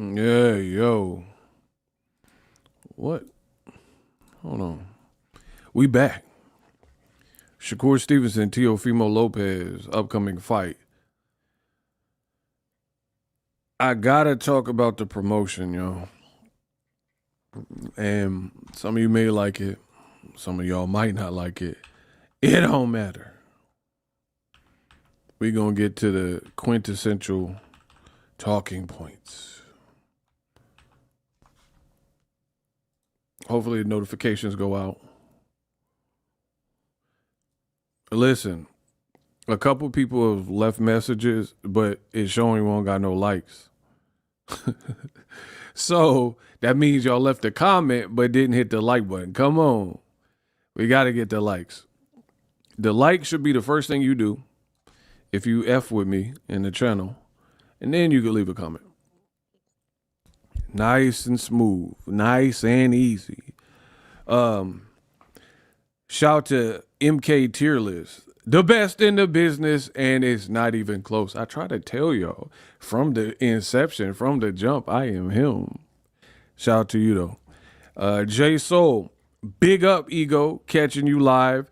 Yeah, yo. What? Hold on. We back. Shakur Stevenson, Teofimo Lopez, upcoming fight. I gotta talk about the promotion, yo. And some of you may like it. Some of y'all might not like it. It don't matter. We gonna get to the quintessential talking points. Hopefully the notifications go out. Listen, a couple people have left messages, but it's showing we don't got no likes. So that means y'all left a comment but didn't hit the like button. Come on. We got to get the likes. The like should be the first thing you do if you F with me in the channel, and then you can leave a comment. Nice and smooth. Nice and easy. Shout to MK tier list. The best in the business, and it's not even close. I try to tell y'all from the inception, from the jump, I am him. Shout out to you though. J Soul, big up ego, catching you live.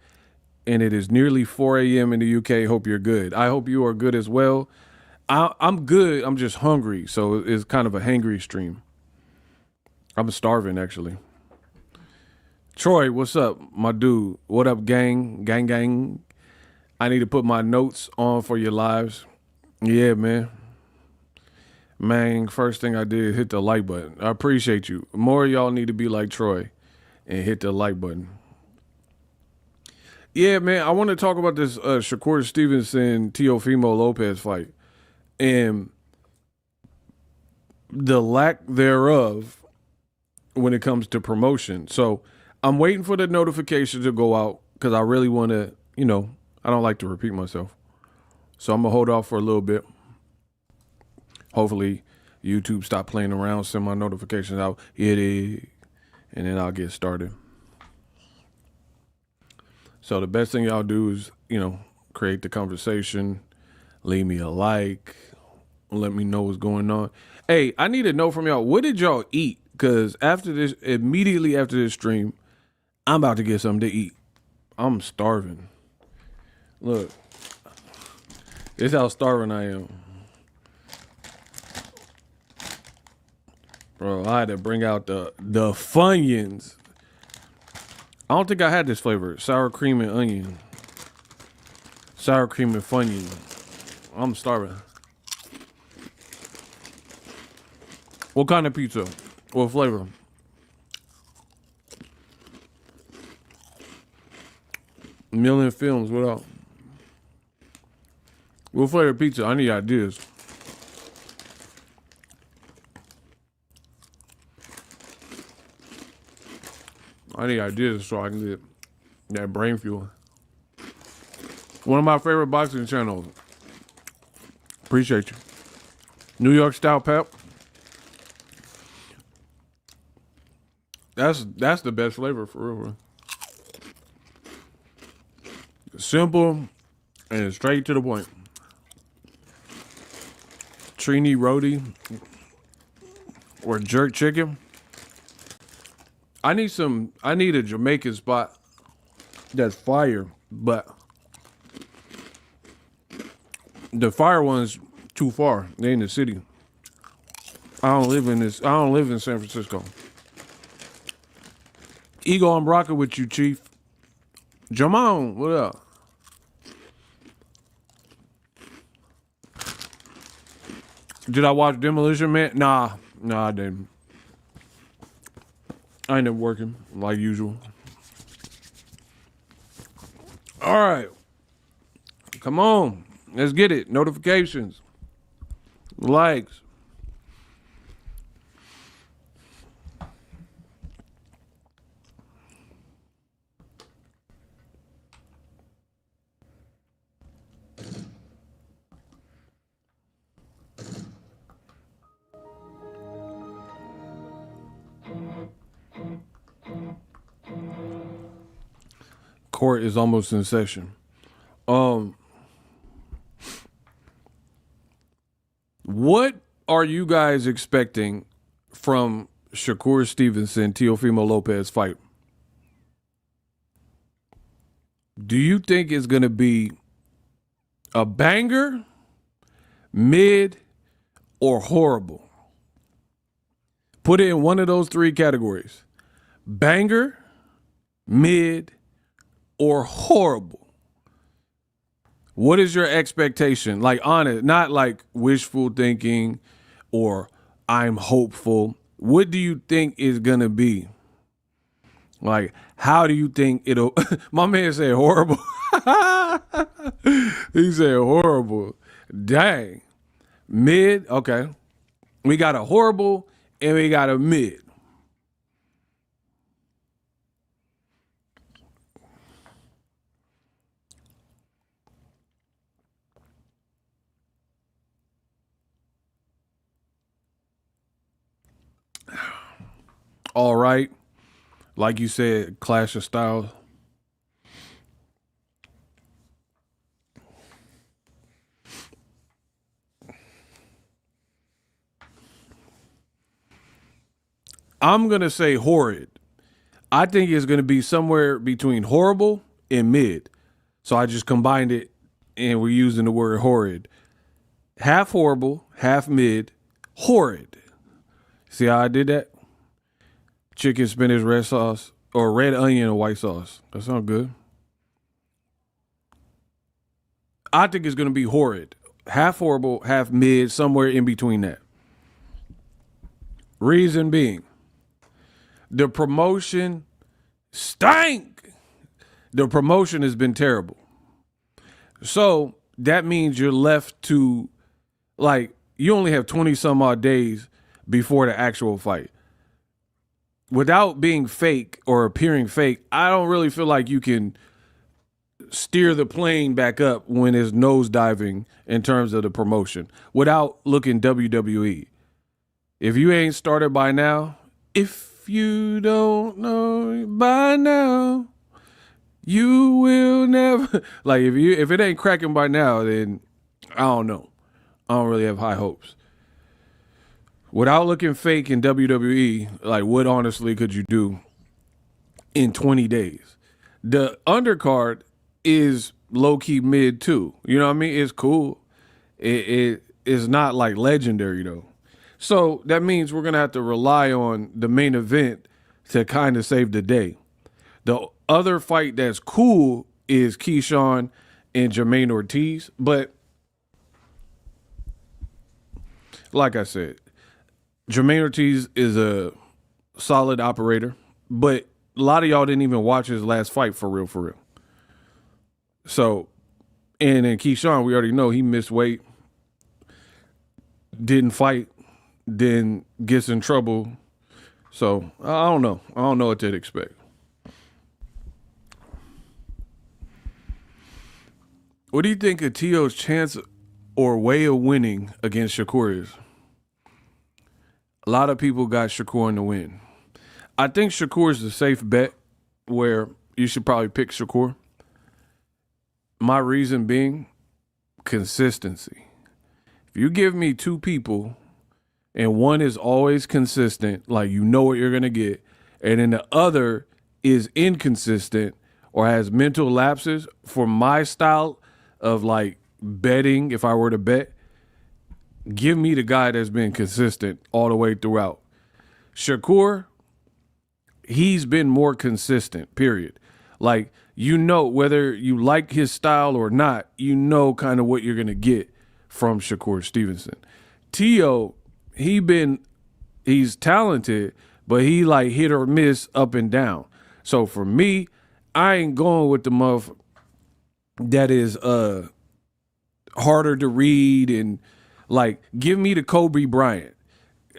And it is nearly 4 a.m. in the UK. Hope you're good. I hope you are good as well. I'm good. I'm just hungry. So it's kind of a hangry stream. I'm starving, actually. Troy, what's up, my dude? What up, gang? Gang, gang. I need to put my notes on for your lives. Yeah, man. Man, first thing I did, hit the like button. I appreciate you. More of y'all need to be like Troy and hit the like button. Yeah, man, I want to talk about this Shakur Stevenson, Teofimo Lopez fight and the lack thereof when it comes to promotion. So I'm waiting for the notification to go out because I really want to, I don't like to repeat myself. So I'm going to hold off for a little bit. Hopefully YouTube stop playing around, send my notifications out. And then I'll get started. So the best thing y'all do is, create the conversation, leave me a like, let me know what's going on. Hey, I need to know from y'all, what did y'all eat? Because immediately after this stream, I'm about to get something to eat. I'm starving. Look, this is how starving I am. Bro, I had to bring out the Funyuns. I don't think I had this flavor. Sour cream and onion. Sour cream and Funyun. I'm starving. What kind of pizza? What flavor? Million Films, what up? What flavor pizza? I need ideas. I need ideas so I can get that brain fuel. One of my favorite boxing channels. Appreciate you. New York style pep. That's the best flavor for real. Simple and straight to the point. Trini roti or jerk chicken. I need a Jamaican spot that's fire, but the fire one's too far. They in the city. I don't live in San Francisco. Ego, I'm rocking with you, Chief. Jamon, what up? Did I watch Demolition Man? Nah, I didn't. I ended up working like usual. All right. Come on. Let's get it. Notifications. Likes. Court is almost in session. What are you guys expecting from Shakur Stevenson, Teofimo Lopez fight? Do you think it's going to be a banger, mid, or horrible? Put it in one of those three categories. Banger, mid, or horrible. What is your expectation? Like honest, not like wishful thinking or I'm hopeful. What do you think is going to be? Like, how do you think it'll... My man said horrible. He said horrible. Dang. Mid, okay. We got a horrible and we got a mid. all right. Like you said, clash of styles. I'm going to say horrid. I think it's going to be somewhere between horrible and mid. So I just combined it and we're using the word horrid. Half horrible, half mid, horrid. See how I did that? Chicken, spinach, red sauce, or red onion and white sauce. That sounds good. I think it's going to be horrid. Half horrible, half mid, somewhere in between that. Reason being, the promotion stank. The promotion has been terrible. So that means you're left to, like, you only have 20 some odd days before the actual fight. Without being fake or appearing fake, I don't really feel like you can steer the plane back up when it's nosediving in terms of the promotion without looking WWE. If you ain't started by now, if you don't know by now, you will never. Like if it ain't cracking by now, then I don't know. I don't really have high hopes. Without looking fake in WWE, like what honestly could you do in 20 days? The undercard is low key mid too. You know what I mean? It's cool. It is not like legendary though. So that means we're gonna have to rely on the main event to kind of save the day. The other fight that's cool is Keyshawn and Jermaine Ortiz, but like I said, Jermaine Ortiz is a solid operator, but a lot of y'all didn't even watch his last fight for real, for real. So, and then Keyshawn, we already know he missed weight, didn't fight, then gets in trouble. So, I don't know. I don't know what to expect. What do you think of Tio's chance or way of winning against Shakur is? A lot of people got Shakur in the win. I think Shakur is a safe bet where you should probably pick Shakur. My reason being consistency. If you give me two people and one is always consistent, like you know what you're going to get, and then the other is inconsistent or has mental lapses, for my style of like betting, if I were to bet, give me the guy that's been consistent all the way throughout. Shakur, he's been more consistent, period. Like, you know, whether you like his style or not, you know kind of what you're going to get from Shakur Stevenson. Tio, he's talented, but he like hit or miss up and down. So for me, I ain't going with the motherfucker that is harder to read and like give me the Kobe Bryant.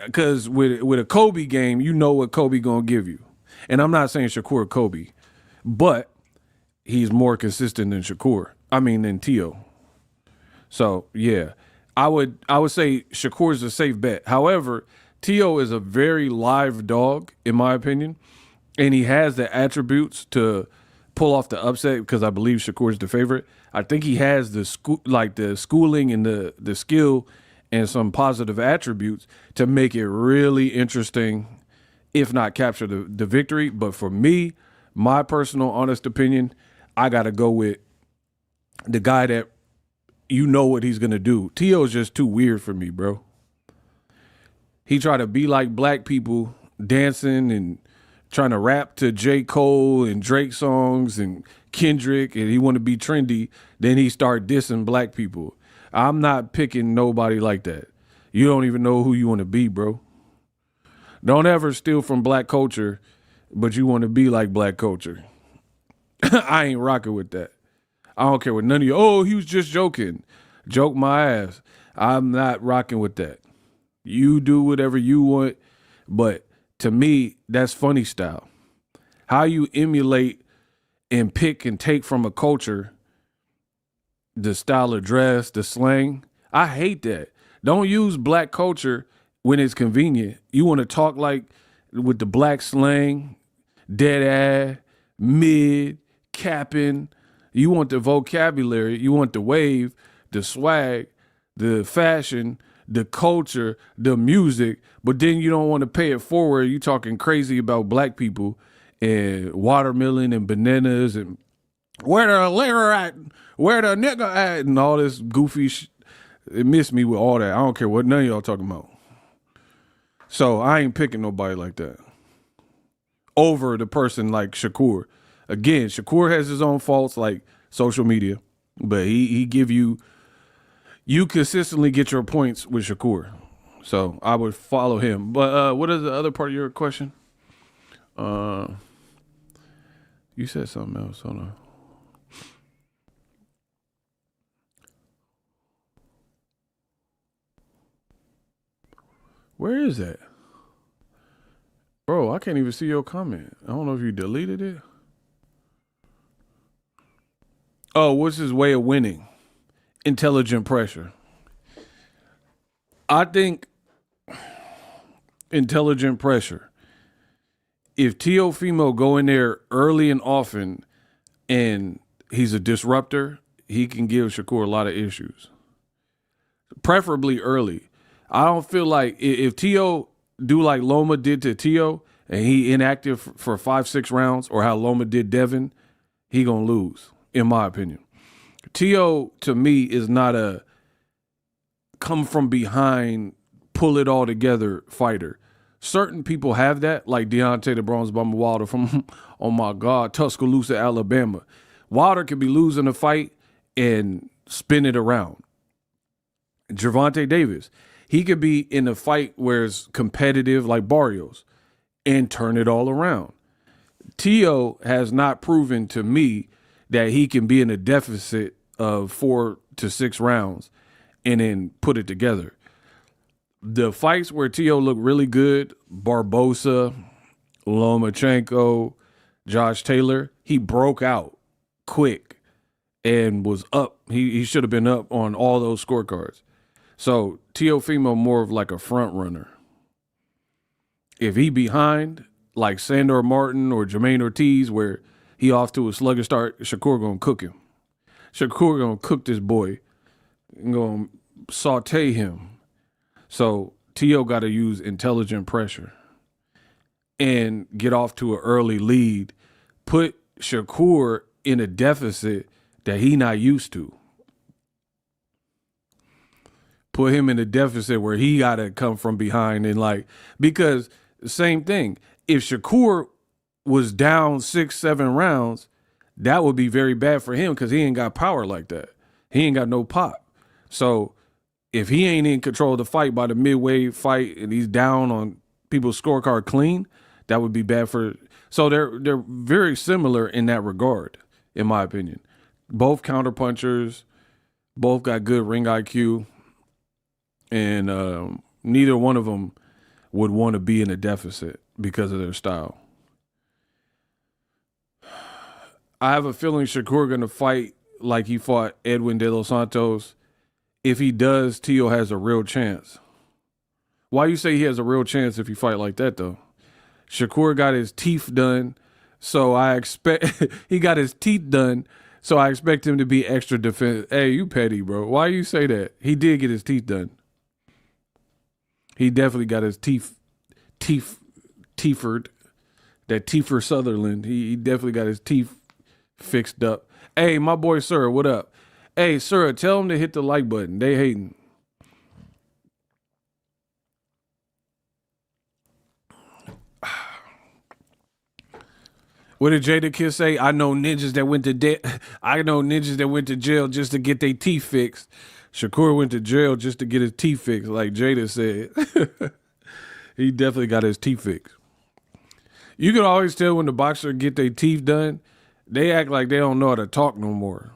Because with a Kobe game, you know what Kobe gonna give you. And I'm not saying Shakur Kobe, but he's more consistent than than Tio. So yeah, I would say Shakur is a safe bet. However, Tio is a very live dog, in my opinion, and he has the attributes to pull off the upset because I believe Shakur is the favorite. I think he has the schooling and the skill and some positive attributes to make it really interesting, if not capture the victory. But for me, my personal honest opinion, I got to go with the guy that you know what he's going to do. Tio is just too weird for me, bro. He tried to be like black people, dancing and trying to rap to J. Cole and Drake songs and Kendrick, and he want to be trendy. Then he start dissing black people. I'm not picking nobody like that. You don't even know who you want to be, bro. Don't ever steal from black culture, but you want to be like black culture. I ain't rocking with that. I don't care what none of you, oh, he was just joking. Joke my ass. I'm not rocking with that. You do whatever you want, but to me, that's funny style. How you emulate and pick and take from a culture, the style of dress, the slang. I hate that. Don't use black culture when it's convenient. You want to talk like with the black slang, dead ass, mid, capping. You want the vocabulary, you want the wave, the swag, the fashion, the culture, the music, but then you don't want to pay it forward. You talking crazy about black people and watermelon and bananas and where the liquor at, where the nigga at, and all this goofy shit. It missed me with all that. I don't care what none of y'all talking about. So I ain't picking nobody like that over the person like Shakur. Again, Shakur has his own faults like social media, but he give you consistently get your points with Shakur. So I would follow him. But what is the other part of your question? You said something else. Hold on. Where is that? Bro, I can't even see your comment. I don't know if you deleted it. Oh, what's his way of winning? Intelligent pressure. I think intelligent pressure. If Teofimo go in there early and often and he's a disruptor, he can give Shakur a lot of issues. Preferably early. I don't feel like if Teo do like Loma did to Teo and he inactive for 5-6 rounds, or how Loma did Devin, he gonna lose, in my opinion. Teo, to me, is not a come from behind, pull it all together fighter. Certain people have that, like Deontay the Bronze Bomber Wilder from, oh my God, Tuscaloosa, Alabama. Wilder could be losing a fight and spin it around. Gervonta Davis, he could be in a fight where it's competitive like Barrios and turn it all around. Teo has not proven to me that he can be in a deficit of 4 to 6 rounds and then put it together. The fights where Teo looked really good, Barbosa, Lomachenko, Josh Taylor, he broke out quick and was up. He should have been up on all those scorecards. So Teofimo more of like a front runner. If he behind, like Sandor Martin or Jermaine Ortiz, where he off to a sluggish start, Shakur gonna cook him. Shakur gonna cook this boy and gonna saute him. So Teo got to use intelligent pressure and get off to an early lead. Put Shakur in a deficit that he not used to. Put him in a deficit where he got to come from behind and because same thing. If Shakur was down 6-7 rounds, that would be very bad for him because he ain't got power like that. He ain't got no pop. So if he ain't in control of the fight by the midway fight and he's down on people's scorecard clean, that would be bad for. So they're very similar in that regard, in my opinion. Both counterpunchers, both got good ring IQ. And neither one of them would want to be in a deficit because of their style. I have a feeling Shakur going to fight like he fought Edwin De Los Santos. If he does, Teo has a real chance. Why you say he has a real chance if he fight like that, though? Shakur got his teeth done, so I expect he got his teeth done, so I expect him to be extra defensive. Hey, you petty, bro. Why you say that? He did get his teeth done. He definitely got his teefed. That Tiefer Sutherland. He definitely got his teeth fixed up. Hey, my boy, sir, what up? Hey, sir, tell him to hit the like button. They hating. What did Jadakiss say? I know ninjas that went to jail just to get their teeth fixed. Shakur went to jail just to get his teeth fixed, like Jada said. He definitely got his teeth fixed. You can always tell when the boxer get their teeth done, they act like they don't know how to talk no more.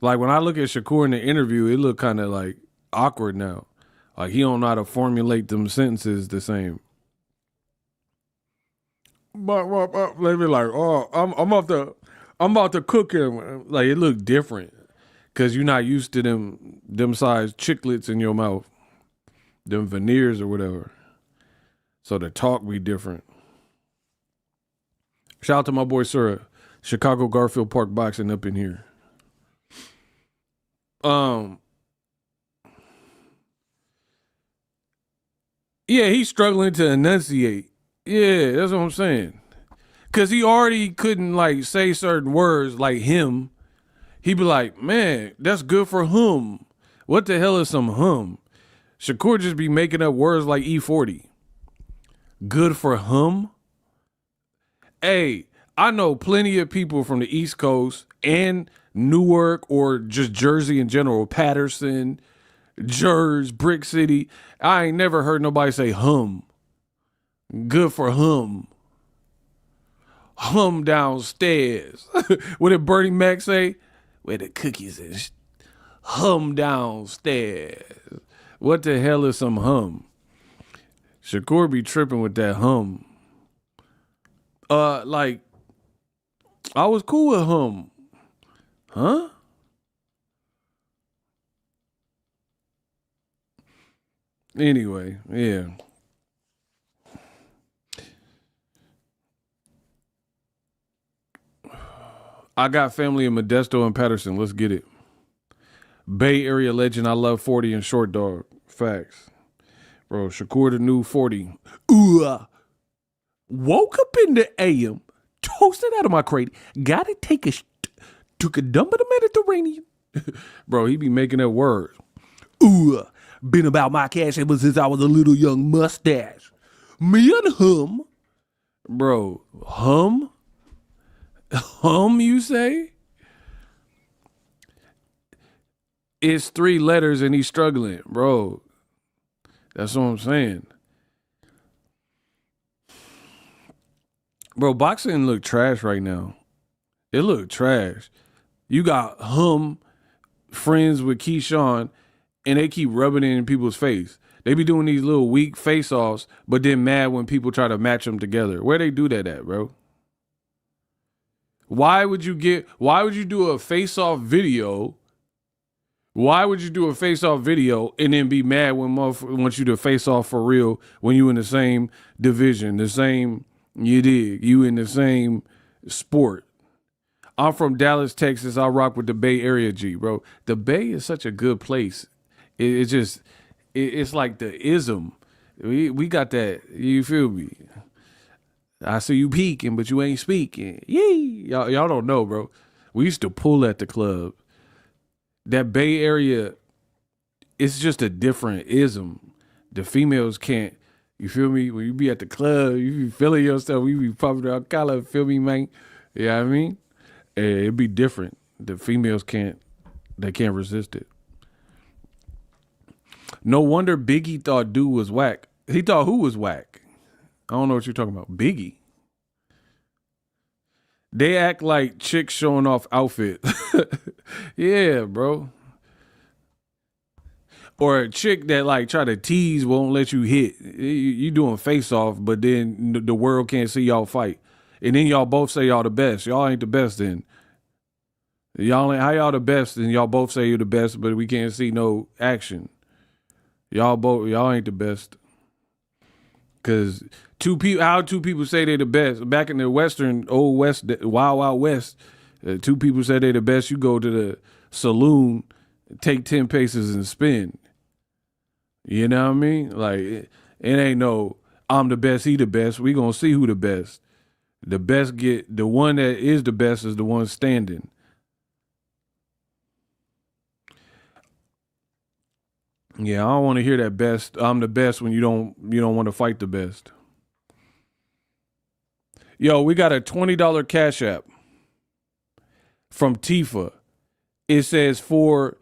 Like when I look at Shakur in the interview, it look kind of like awkward now. Like he don't know how to formulate them sentences the same. But they be like, oh, I'm about to cook him. Like it look different because you're not used to them size chiclets in your mouth, them veneers or whatever. So the talk be different. Shout out to my boy Sir, Chicago Garfield Park Boxing up in here. Yeah, he's struggling to enunciate. Yeah, that's what I'm saying. Cause he already couldn't like say certain words like him. He'd be like, man, that's good for hum. What the hell is some hum? Shakur just be making up words like E40. Good for hum? Hey, I know plenty of people from the East Coast and Newark or just Jersey in general, Patterson, Jersey, Brick City. I ain't never heard nobody say hum. Good for hum. Hum downstairs. What did Bernie Mac say? Where the cookies is. Hum downstairs. What the hell is some hum? Shakur be tripping with that hum. Like, I was cool with hum. Huh? Anyway, yeah. I got family in Modesto and Patterson. Let's get it. Bay Area legend. I love 40 and Short Dog. Facts. Bro, Shakur the new 40. Ooh. Woke up in the AM. Toasted out of my crate. Gotta take a took a dump in the Mediterranean. Bro, he be making that word. Ooh. Been about my cash ever since I was a little young mustache. Me and hum. Bro, hum? Hum, you say? It's 3 letters and he's struggling, bro. That's what I'm saying. Bro, boxing look trash right now. It look trash. You got hum friends with Keyshawn and they keep rubbing it in people's face. They be doing these little weak face-offs, but then mad when people try to match them together. Where they do that at, bro? Why would you do a face-off video? Why would you do a face-off video and then be mad when motherfuckers want you to face off for real when you in the same division, you in the same sport? I'm from Dallas, Texas. I rock with the Bay Area, G, bro. The Bay is such a good place. It's like the ism. We got that, you feel me? I see you peeking, but you ain't speaking. Yee. Y'all don't know, bro. We used to pull at the club. That Bay Area, it's just a different ism. The females can't, you feel me? When you be at the club, you be feeling yourself, you be popping out collar, feel me, man? You know what I mean? It'd be different. The females can't resist it. No wonder Biggie thought dude was whack. He thought who was whack? I don't know what you're talking about. Biggie. They act like chicks showing off outfit. Yeah, bro. Or a chick that like try to tease won't let you hit. You doing face off, but then the world can't see y'all fight. And then y'all both say y'all the best. Y'all ain't the best then. How y'all the best and y'all both say you're the best, but we can't see no action. Y'all ain't the best. Cause two people say they the best. Back in the old West, Wild Wild West, 2 people say they the best. You go to the saloon, take 10 paces and spin. You know what I mean? Like it ain't no I'm the best, he the best. We gonna see who the best. The one that is the best is the one standing. Yeah, I don't want to hear that best. I'm the best when you don't want to fight the best. Yo, we got a $20 Cash App from Tifa. It says for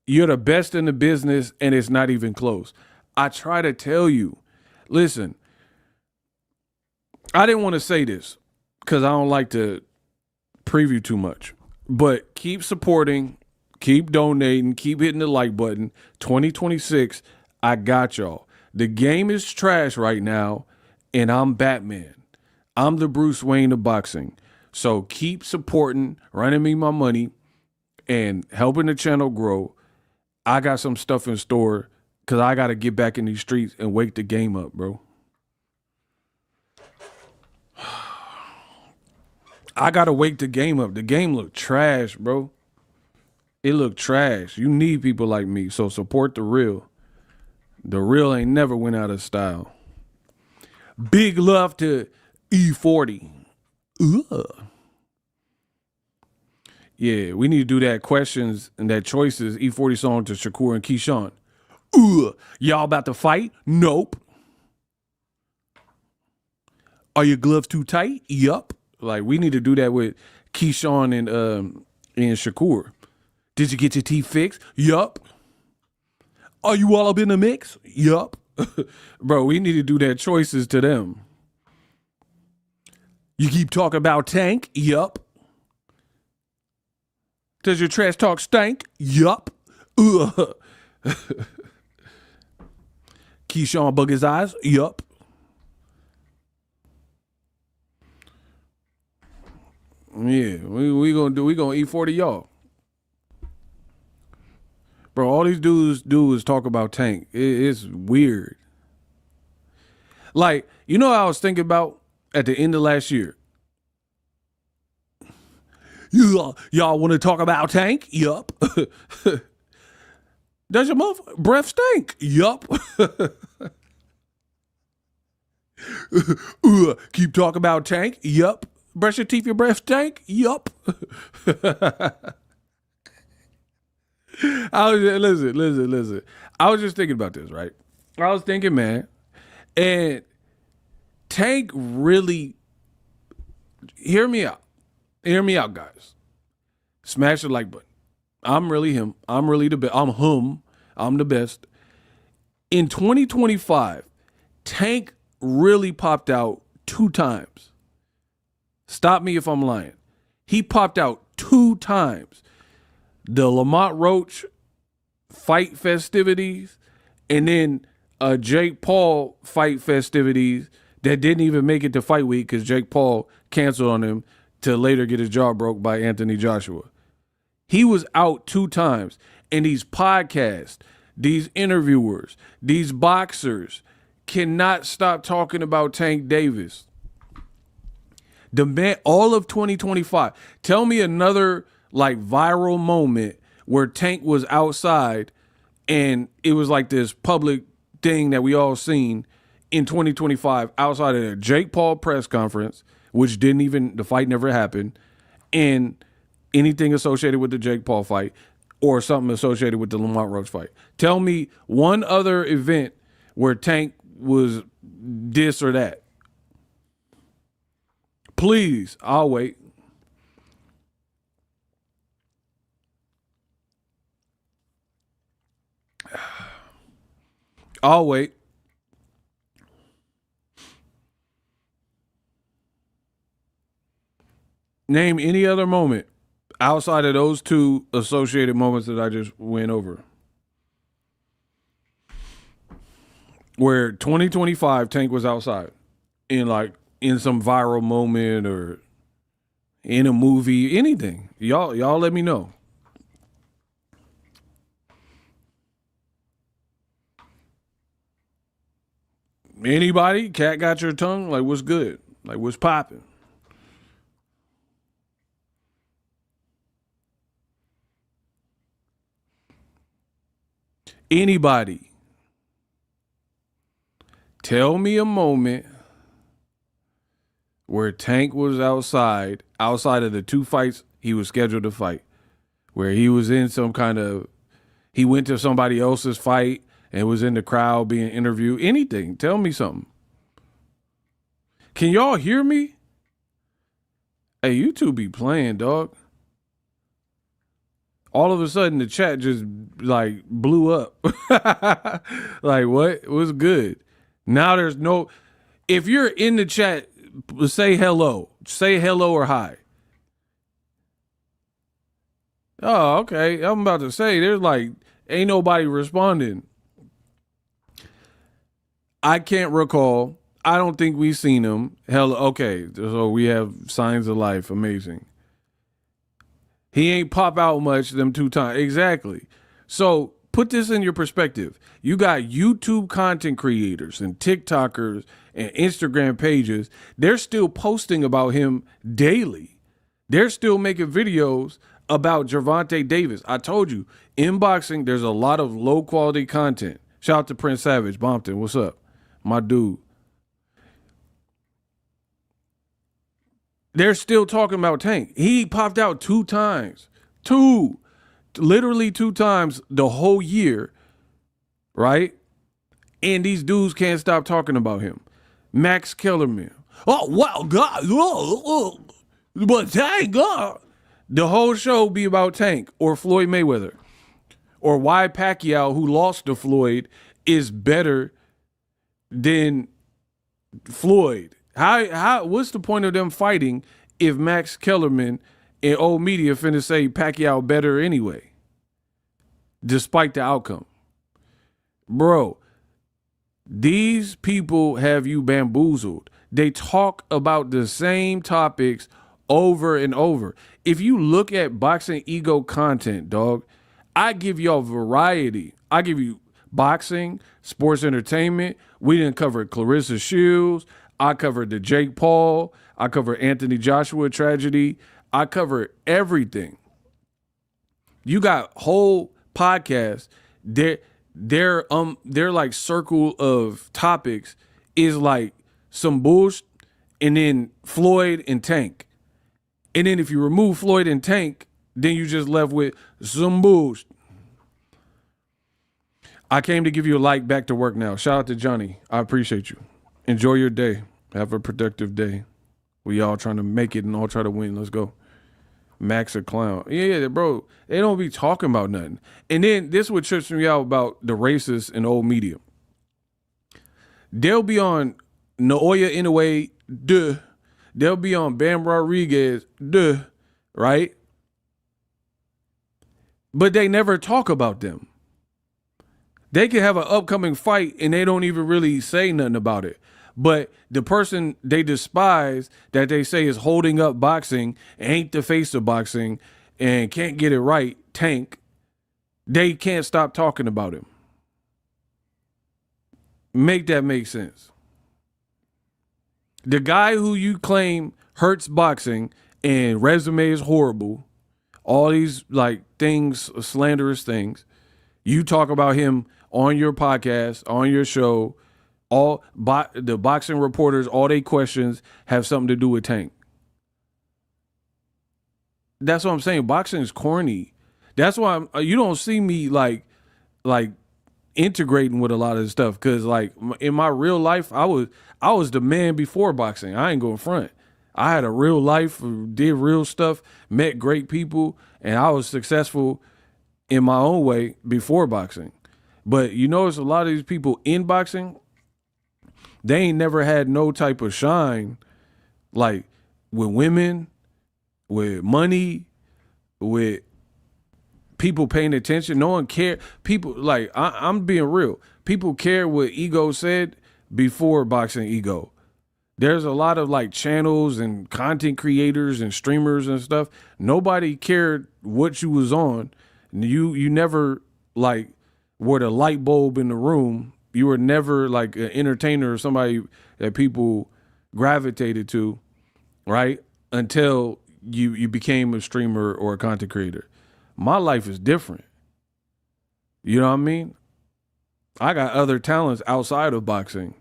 you're the best in the business and it's not even close. I try to tell you, listen, I didn't want to say this because I don't like to preview too much, but keep supporting. Keep donating. Keep hitting the like button. 2026, I got y'all. The game is trash right now, and I'm Batman. I'm the Bruce Wayne of boxing. So keep supporting, running me my money, and helping the channel grow. I got some stuff in store because I got to get back in these streets and wake the game up, bro. I gotta wake the game up. The game look trash, bro. It look trash. You need people like me, so support the real. The real ain't never went out of style. Big love to E40. Ugh. Yeah, we need to do that questions and that choices E40 song to Shakur and Keyshawn. Ugh. Y'all about to fight? Nope. Are your gloves too tight? Yup. Like, we need to do that with Keyshawn and Shakur. Did you get your teeth fixed? Yup. Are you all up in the mix? Yup. Bro, we need to do that choices to them. You keep talking about Tank? Yup. Does your trash talk stink? Yup. Keyshawn bug his eyes? Yup. Yeah, we gonna eat 40 y'all. Bro, all these dudes do is talk about Tank. It's weird. Like, you know what I was thinking about at the end of last year? Y'all want to talk about Tank? Yup. Does your breath stink? Yup. Keep talking about Tank? Yup. Brush your teeth, your breath stink? Yup. Listen. I was just thinking about this, right? I was thinking, man, and Tank really, hear me out, guys. Smash the like button. I'm really him. I'm really the best. I'm the best. In 2025, Tank really popped out 2 times. Stop me if I'm lying. He popped out 2 times. The Lamont Roach fight festivities, and then Jake Paul fight festivities that didn't even make it to fight week because Jake Paul canceled on him to later get his jaw broke by Anthony Joshua. He was out 2 times, and these podcasts, these interviewers, these boxers cannot stop talking about Tank Davis. The man, all of 2025. Tell me another like viral moment where Tank was outside and it was like this public thing that we all seen in 2025 outside of the Jake Paul press conference, which the fight never happened, and anything associated with the Jake Paul fight or something associated with the Lamont Roach fight. Tell me one other event where Tank was this or that. Please, I'll wait. I'll wait. Name any other moment outside of those 2 associated moments that I just went over, where 2025 Tank was outside in some viral moment or in a movie, anything. Y'all let me know. Anybody? Cat got your tongue? Like, what's good? Like, what's popping? Anybody? Tell me a moment where Tank was outside of the 2 fights he was scheduled to fight, where he was in he went to somebody else's fight and was in the crowd being interviewed. Anything. Tell me something. Can y'all hear me? Hey, you 2 be playing, dog. All of a sudden, the chat just, like, blew up. Like, what? It was good. Now there's no... If you're in the chat, say hello. Say hello or hi. Oh, okay. I'm about to say, there's, like, ain't nobody responding. I can't recall. I don't think we've seen him. Hell, okay. So we have signs of life. Amazing. He ain't pop out much them 2 times. Exactly. So put this in your perspective. You got YouTube content creators and TikTokers and Instagram pages. They're still posting about him daily. They're still making videos about Gervonta Davis. I told you, in boxing, there's a lot of low quality content. Shout out to Prince Savage, Bompton. What's up? My dude. They're still talking about Tank. He popped out 2 times. Literally 2 times the whole year, right? And these dudes can't stop talking about him. Max Kellerman. Oh, wow, God. But Tank, God. The whole show be about Tank or Floyd Mayweather or why Pacquiao, who lost to Floyd, is better than Floyd. What's the point of them fighting if Max Kellerman and old media finna say Pacquiao better anyway, despite the outcome? Bro, these people have you bamboozled. They talk about the same topics over and over. If you look at Boxingego content, dog, I give y'all variety. I give you boxing, sports entertainment. We didn't cover Clarissa Shields. I covered the Jake Paul. I covered Anthony Joshua tragedy. I covered everything. You got whole podcasts. Their like circle of topics is like some bullshit, and then Floyd and Tank. And then if you remove Floyd and Tank, then you just left with some bullshit. I came to give you a like. Back to work now. Shout out to Johnny. I appreciate you. Enjoy your day. Have a productive day. We all trying to make it and all try to win. Let's go. Max a clown. Yeah, bro. They don't be talking about nothing. And then this would trips me out about the racists and old media. They'll be on Naoya Inoue, duh. They'll be on Bam Rodriguez, duh, right? But they never talk about them. They can have an upcoming fight and they don't even really say nothing about it. But the person they despise that they say is holding up boxing, ain't the face of boxing, and can't get it right, Tank, they can't stop talking about him. Make that make sense. The guy who you claim hurts boxing and resume is horrible, all these like things, slanderous things, you talk about him on your podcast, on your show. All the boxing reporters, all they questions have something to do with Tank. That's what I'm saying. Boxing is corny. That's why you don't see me like integrating with a lot of this stuff. Cause like in my real life, I was the man before boxing. I ain't going front. I had a real life, did real stuff, met great people, and I was successful in my own way before boxing. But you notice a lot of these people in boxing, they ain't never had no type of shine, like with women, with money, with people paying attention. No one cared. People, like, I'm being real. People care what Ego said before Boxingego. There's a lot of like channels and content creators and streamers and stuff. Nobody cared what you was on. You never like were the light bulb in the room. You were never like an entertainer or somebody that people gravitated to, right? Until you became a streamer or a content creator. My life is different. You know what I mean? I got other talents outside of boxing.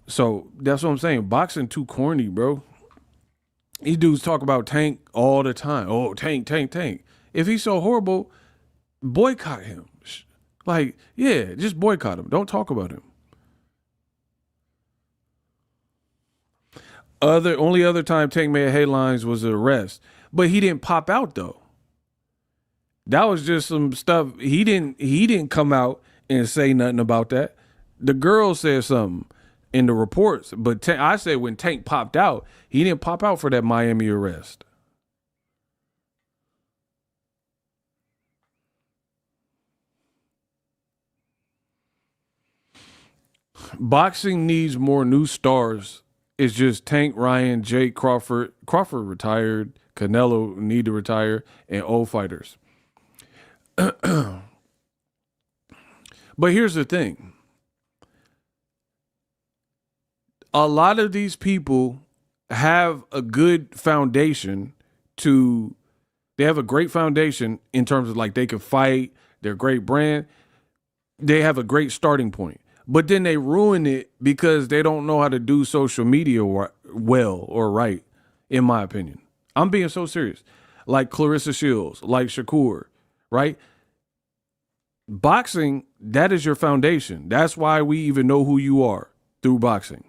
So that's what I'm saying. Boxing too corny, bro. These dudes talk about Tank all the time. Oh, Tank. If he's so horrible, boycott him. Like, yeah, just boycott him. Don't talk about him. Only other time Tank made headlines was the arrest. But he didn't pop out though. That was just some stuff. He didn't come out and say nothing about that. The girl said something in the reports. But I said when Tank popped out, he didn't pop out for that Miami arrest. Boxing needs more new stars. It's just Tank, Ryan, Jake, Crawford. Crawford retired. Canelo need to retire, and old fighters. But here's the thing. A lot of these people have a good foundation to, they have a great foundation in terms of like they can fight, they're a great brand, they have a great starting point. But then they ruin it because they don't know how to do social media well or right, in my opinion. I'm being so serious. Like Clarissa Shields, like Shakur, right? Boxing, that is your foundation. That's why we even know who you are, through boxing.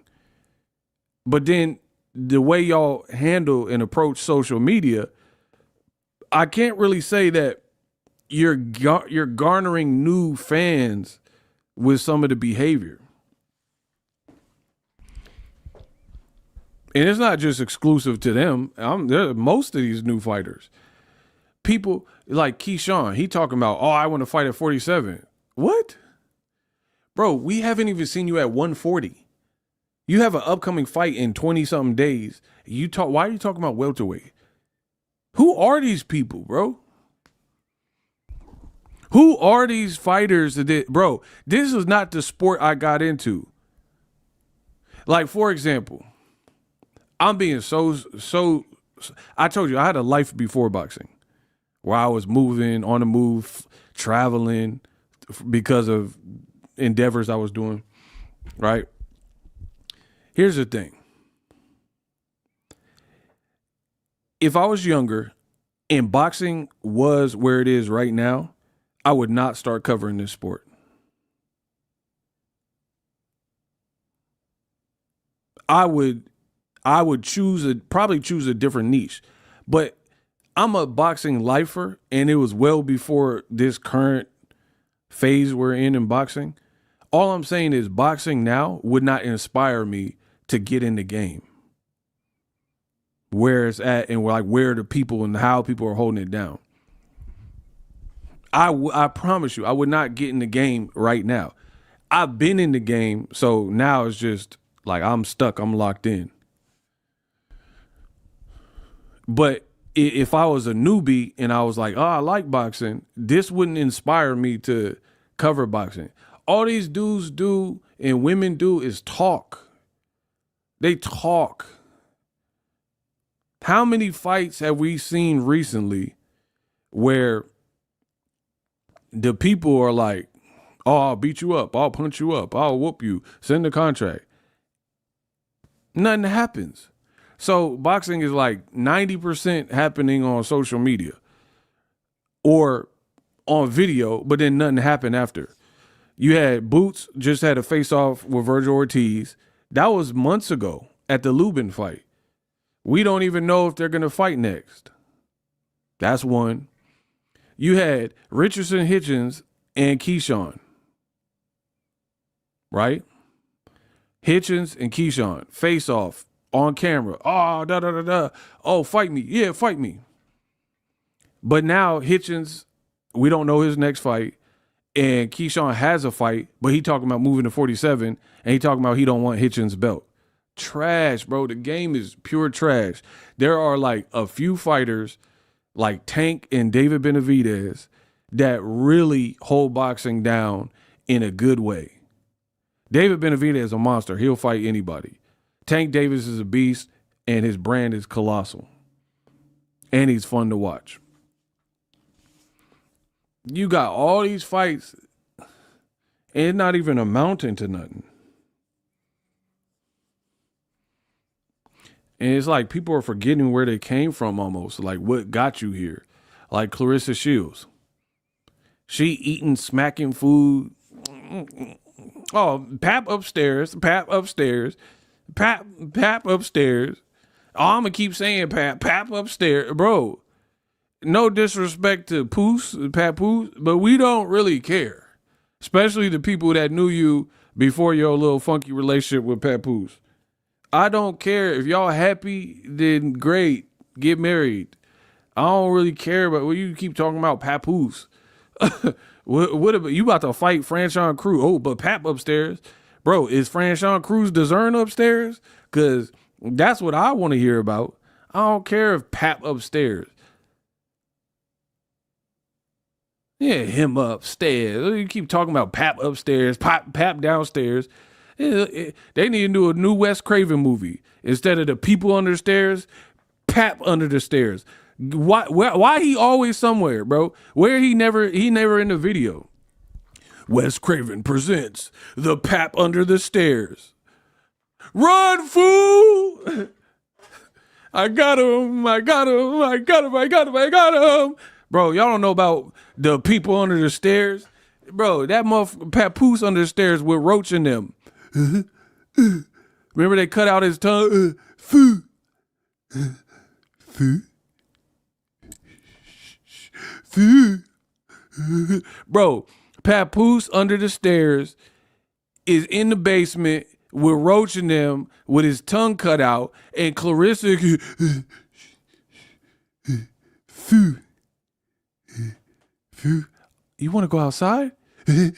But then the way y'all handle and approach social media, I can't really say that you're garnering new fans with some of the behavior. And it's not just exclusive to them. Most of these new fighters, people like Keyshawn, he talking about, oh, I want to fight at 47. What? Bro, we haven't even seen you at 140. You have an upcoming fight in 20-something days. Why are you talking about welterweight? Who are these people, bro? Who are these fighters bro, this is not the sport I got into. Like, for example, I'm being so, I told you I had a life before boxing where I was moving, on the move, traveling because of endeavors I was doing, right? Here's the thing. If I was younger and boxing was where it is right now, I would not start covering this sport. I would probably choose a different niche, but I'm a boxing lifer, and it was well before this current phase we're in boxing. All I'm saying is boxing now would not inspire me to get in the game. Where it's at and where the people and how people are holding it down. I promise you, I would not get in the game right now. I've been in the game, so now it's just like I'm stuck, I'm locked in. But if I was a newbie and I was like, oh, I like boxing, this wouldn't inspire me to cover boxing. All these dudes do and women do is talk. They talk. How many fights have we seen recently where the people are like, oh, I'll beat you up, I'll punch you up, I'll whoop you, send the contract. Nothing happens. So boxing is like 90% happening on social media or on video, but then nothing happened after. You had Boots just had a face-off with Virgil Ortiz. That was months ago at the Lubin fight. We don't even know if they're going to fight next. That's one. You had Richardson, Hitchens, and Keyshawn. Right? Hitchens and Keyshawn face off on camera. Oh, da. Oh, fight me. Yeah, fight me. But now Hitchens, we don't know his next fight. And Keyshawn has a fight, but he talking about moving to 47, and he talking about he don't want Hitchens' belt. Trash, bro. The game is pure trash. There are like a few fighters like Tank and David Benavidez that really hold boxing down in a good way. David Benavidez is a monster. He'll fight anybody. Tank Davis is a beast, and his brand is colossal. And he's fun to watch. You got all these fights, and it's not even amounting to nothing. And it's like people are forgetting where they came from almost, like what got you here. Like Clarissa Shields. She eating, smacking food. Oh, Pap upstairs. Oh, I'm going to keep saying Pap upstairs. Bro, no disrespect to Papoose, but we don't really care. Especially the people that knew you before your little funky relationship with Papoose. I don't care. If y'all happy, then great. Get married. I don't really care about what you keep talking about Papoose. What about you about to fight Franchon Cruz? Oh, but Pap upstairs. Bro, is Franchon Cruz DAZN upstairs? Because that's what I want to hear about. I don't care if Pap upstairs. Yeah, him upstairs. You keep talking about Pap upstairs, Pap downstairs. They need to do a new Wes Craven movie. Instead of the people under the stairs, Pap under the stairs. Why he always somewhere, bro? Where he never in the video. Wes Craven presents the Pap under the stairs. Run, fool! I got him. Bro, y'all don't know about the people under the stairs? Bro, that motherfucker Papoose under the stairs with Roach in them. Remember they cut out his tongue? Foo. Bro, Papoose under the stairs is in the basement with Roach in them with his tongue cut out, and Clarissa you want to go outside? And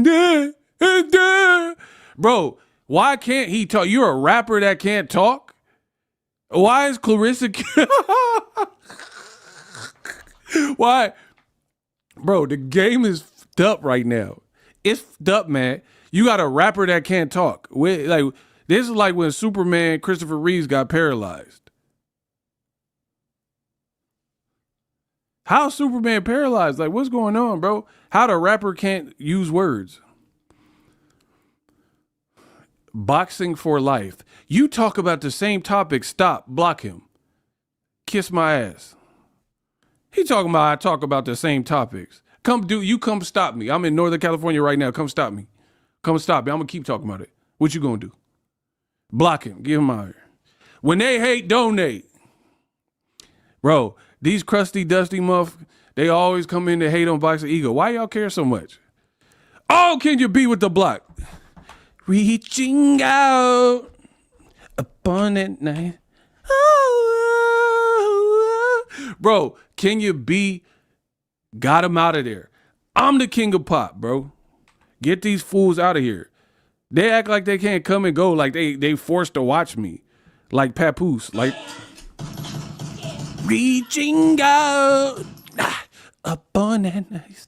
then. Bro, why can't he talk? You're a rapper that can't talk? Why is Clarissa Why? Bro, the game is f***ed up right now. It's f***ed up, man. You got a rapper that can't talk. Like, this is like when Superman Christopher Reeves got paralyzed. How's Superman paralyzed? Like, what's going on, bro? How the rapper can't use words? Boxing for life. You talk about the same topic. Stop. Block him. Kiss my ass. He talking about I talk about the same topics. Come stop me. I'm in Northern California right now. Come stop me. I'm gonna keep talking about it. What you gonna do? Block him. Give him out here. When they hate, donate. Bro, these crusty, dusty they always come in to hate on Boxingego. Why y'all care so much? Oh, can you be with the block? Reaching out upon that night. Bro, can you be? Got him out of there. I'm the king of pop, bro. Get these fools out of here. They act like they can't come and go, like they forced to watch me. Like Papoose. Like reaching out upon that night.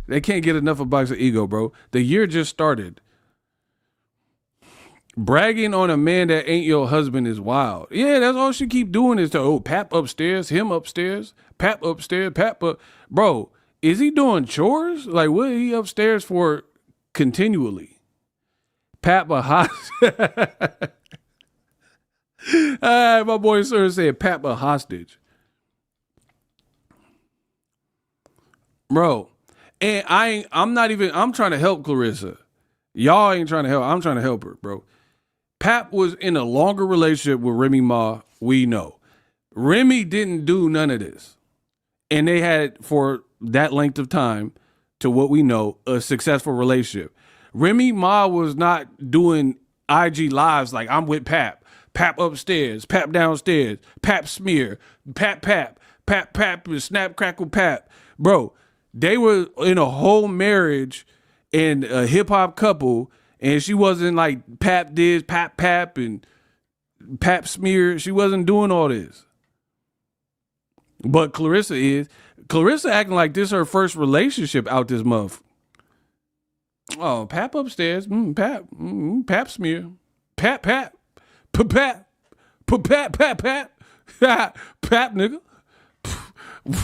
They can't get enough of Boxingego, bro. The year just started. Bragging on a man that ain't your husband is wild. Yeah, that's all she keep doing is Pap upstairs, him upstairs, Pap upstairs, Pap up. Bro, is he doing chores? Like, what is he upstairs for continually? Pap a hostage. My boy sir said Pap a hostage. Bro, and I'm trying to help Clarissa. Y'all ain't trying to help. I'm trying to help her, bro. Pap was in a longer relationship with Remy Ma, we know. Remy didn't do none of this. And they had, for that length of time, to what we know, a successful relationship. Remy Ma was not doing IG lives like, I'm with Pap. Pap upstairs, Pap downstairs, Pap smear, Pap, snap, crackle, Pap. Bro, they were in a whole marriage and a hip-hop couple, and she wasn't like Pap this, Pap, and Pap smear. She wasn't doing all this. But Clarissa is. Clarissa acting like this is her first relationship out this month. Oh, Pap upstairs, Pap, Pap smear, Pap, Pap, nigga.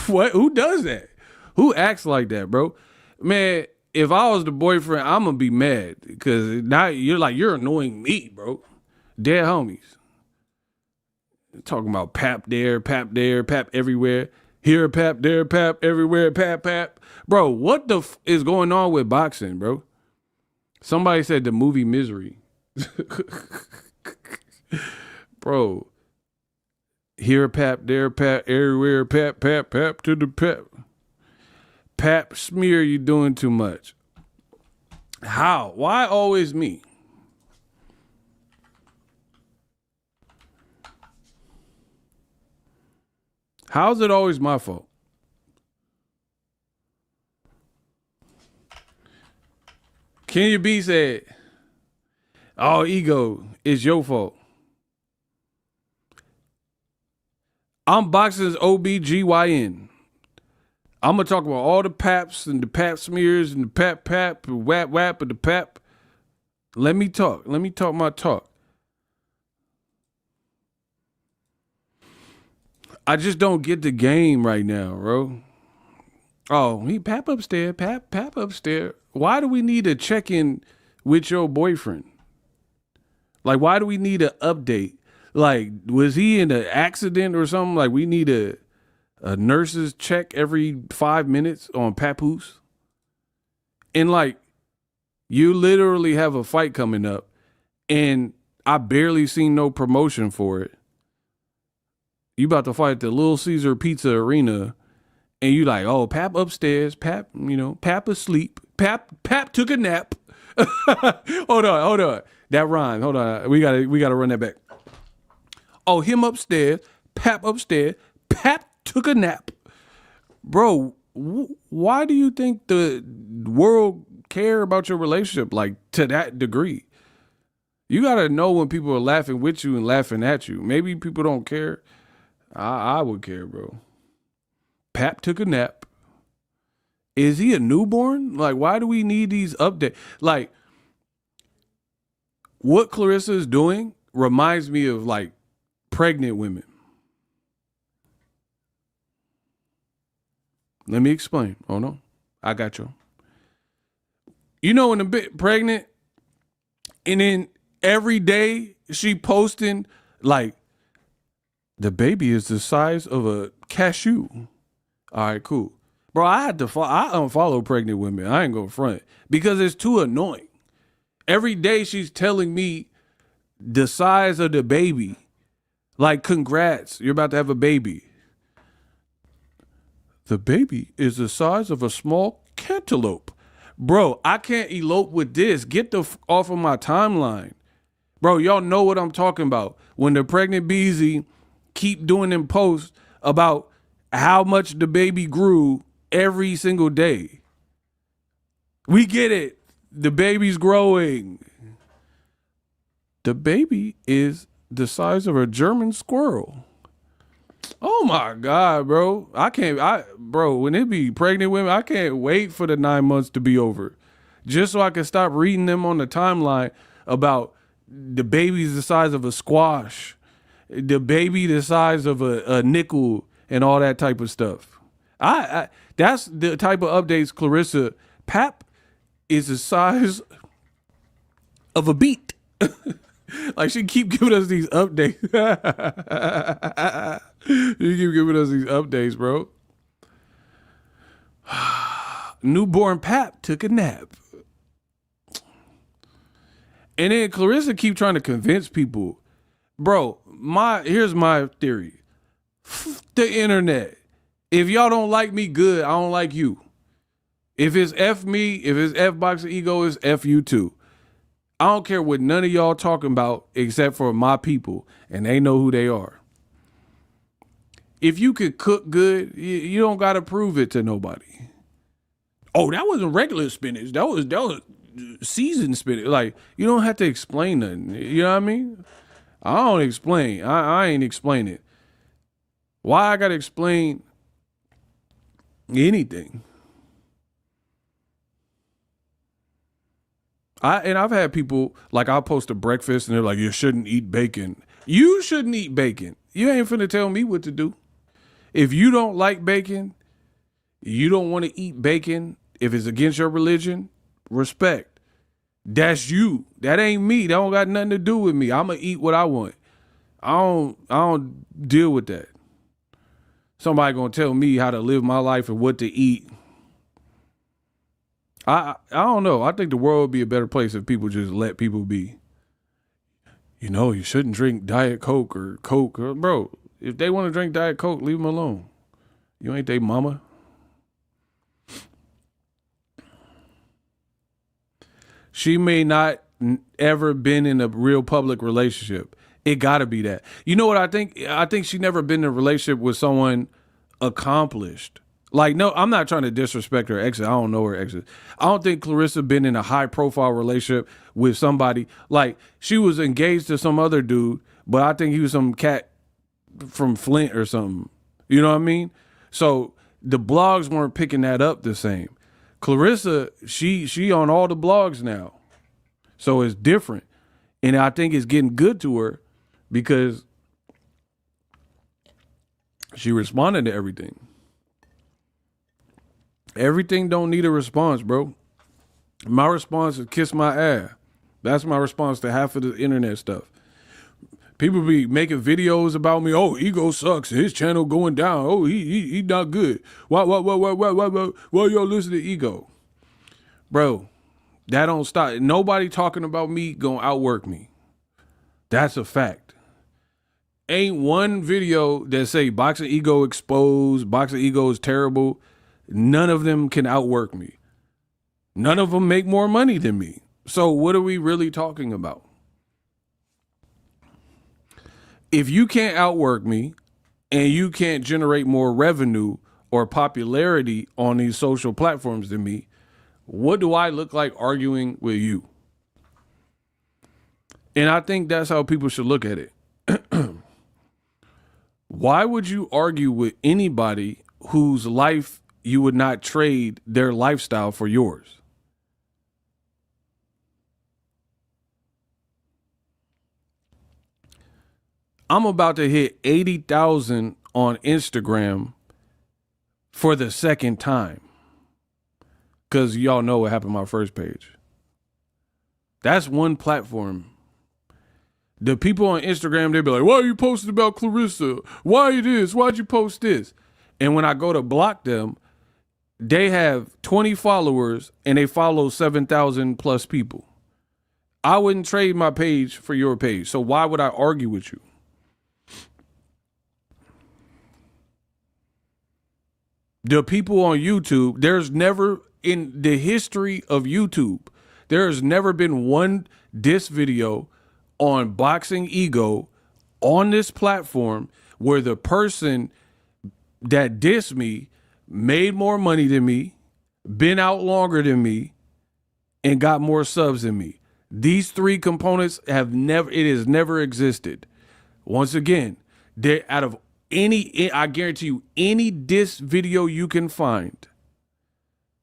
What? Who does that? Who acts like that, bro? Man, if I was the boyfriend, I'm gonna be mad because now you're annoying me, bro. Dead homies. Talking about Pap there, Pap everywhere. Here, Pap, there, Pap, everywhere, Pap. Bro, what the is going on with boxing, bro? Somebody said the movie Misery. Bro. Here, Pap, there, Pap, everywhere, Pap to the Pap. Pap smear, you doing too much. How? Why always me? How's it always my fault? Kenya B said, "Oh, ego, it's your fault." I'm boxing's OBGYN. I'm gonna talk about all the paps and the pap smears and the pap and wap and the pap. Let me talk. Let me talk my talk. I just don't get the game right now, bro. Oh, he pap upstairs, pap upstairs. Why do we need to check in with your boyfriend? Like, why do we need an update? Like, was he in an accident or something? Like, we need a nurse's check every 5 minutes on papoose? And like, you literally have a fight coming up, and I barely seen no promotion for it. You about to fight at the Little Caesar Pizza Arena, and you like, oh, Pap upstairs, Pap, Pap asleep, Pap took a nap. Hold on. That rhyme. Hold on. We gotta run that back. Oh, him upstairs, Pap upstairs, Pap took a nap. Bro, why do you think the world care about your relationship like to that degree? You gotta know when people are laughing with you and laughing at you. Maybe people don't care. I would care, bro. Pap took a nap. Is he a newborn? Like, why do we need these updates? Like, what Clarissa is doing reminds me of like pregnant women. Let me explain. Oh no, I got you. You know, when a bit pregnant, and then every day she posting like, the baby is the size of a cashew. All right, cool. Bro, I unfollow pregnant women. I ain't gonna front because it's too annoying. Every day she's telling me the size of the baby. Like, congrats, you're about to have a baby. The baby is the size of a small cantaloupe. Bro, I can't elope with this. Get the off of my timeline. Bro, y'all know what I'm talking about. When the pregnant beezy keep doing them posts about how much the baby grew every single day. We get it. The baby's growing. The baby is the size of a German squirrel. Oh my God, bro. When it be pregnant women, I can't wait for the 9 months to be over. Just so I can stop reading them on the timeline about the baby's the size of a squash, the baby the size of a nickel, and all that type of stuff. That's the type of updates Clarissa. Pap is the size of a beet. Like, she keep giving us these updates. You keep giving us these updates, bro. Newborn Pap took a nap. And then Clarissa keep trying to convince people. Bro, here's my theory. The internet. If y'all don't like me, good. I don't like you. If it's F me, if it's F Boxingego, it's F you too. I don't care what none of y'all talking about except for my people, and they know who they are. If you could cook good, you don't got to prove it to nobody. Oh, that wasn't regular spinach. That was seasoned spinach. Like, you don't have to explain nothing. You know what I mean? I don't explain. I ain't explain it. Why I got to explain anything? I've had people, like, I'll post a breakfast and they're like, you shouldn't eat bacon. You shouldn't eat bacon. You ain't finna tell me what to do. If you don't like bacon, you don't want to eat bacon, if it's against your religion, respect. That's you. That ain't me. That don't got nothing to do with me. I'm going to eat what I want. I don't deal with that. Somebody going to tell me how to live my life and what to eat. I don't know. I think the world would be a better place if people just let people be. You know, you shouldn't drink Diet Coke or Coke. Bro, if they want to drink Diet Coke, leave them alone. You ain't they mama. She may not ever been in a real public relationship. It got to be that. You know what I think? I think she never been in a relationship with someone accomplished. Like, no, I'm not trying to disrespect her exes. I don't know her exes. I don't think Clarissa been in a high profile relationship with somebody. Like, she was engaged to some other dude, but I think he was some cat from Flint or something. You know what I mean? So the blogs weren't picking that up the same. Clarissa, she on all the blogs now. So it's different. And I think it's getting good to her because she responded to everything. Everything don't need a response, bro. My response is kiss my ass. That's my response to half of the internet stuff. People be making videos about me. Oh, ego sucks. His channel going down. Oh, he not good. Why y'all listen to ego? Bro, that don't stop. Nobody talking about me gonna outwork me. That's a fact. Ain't one video that say Boxingego exposed, Boxingego is terrible. None of them can outwork me. None of them make more money than me. So what are we really talking about? If you can't outwork me and you can't generate more revenue or popularity on these social platforms than me, what do I look like arguing with you? And I think that's how people should look at it. Why would you argue with anybody whose life you would not trade their lifestyle for yours? I'm about to hit 80,000 on Instagram for the second time. Because y'all know what happened on my first page. That's one platform. The people on Instagram, they be like, why are you posting about Clarissa? Why you this? Why'd you post this? And when I go to block them, they have 20 followers and they follow 7,000 plus people. I wouldn't trade my page for your page. So why would I argue with you? The people on YouTube, there's never in the history of YouTube, there has never been one diss video on Boxingego on this platform where the person that dissed me made more money than me, been out longer than me, and got more subs than me. These three components it has never existed. Once again, they out of I guarantee you, any diss video you can find,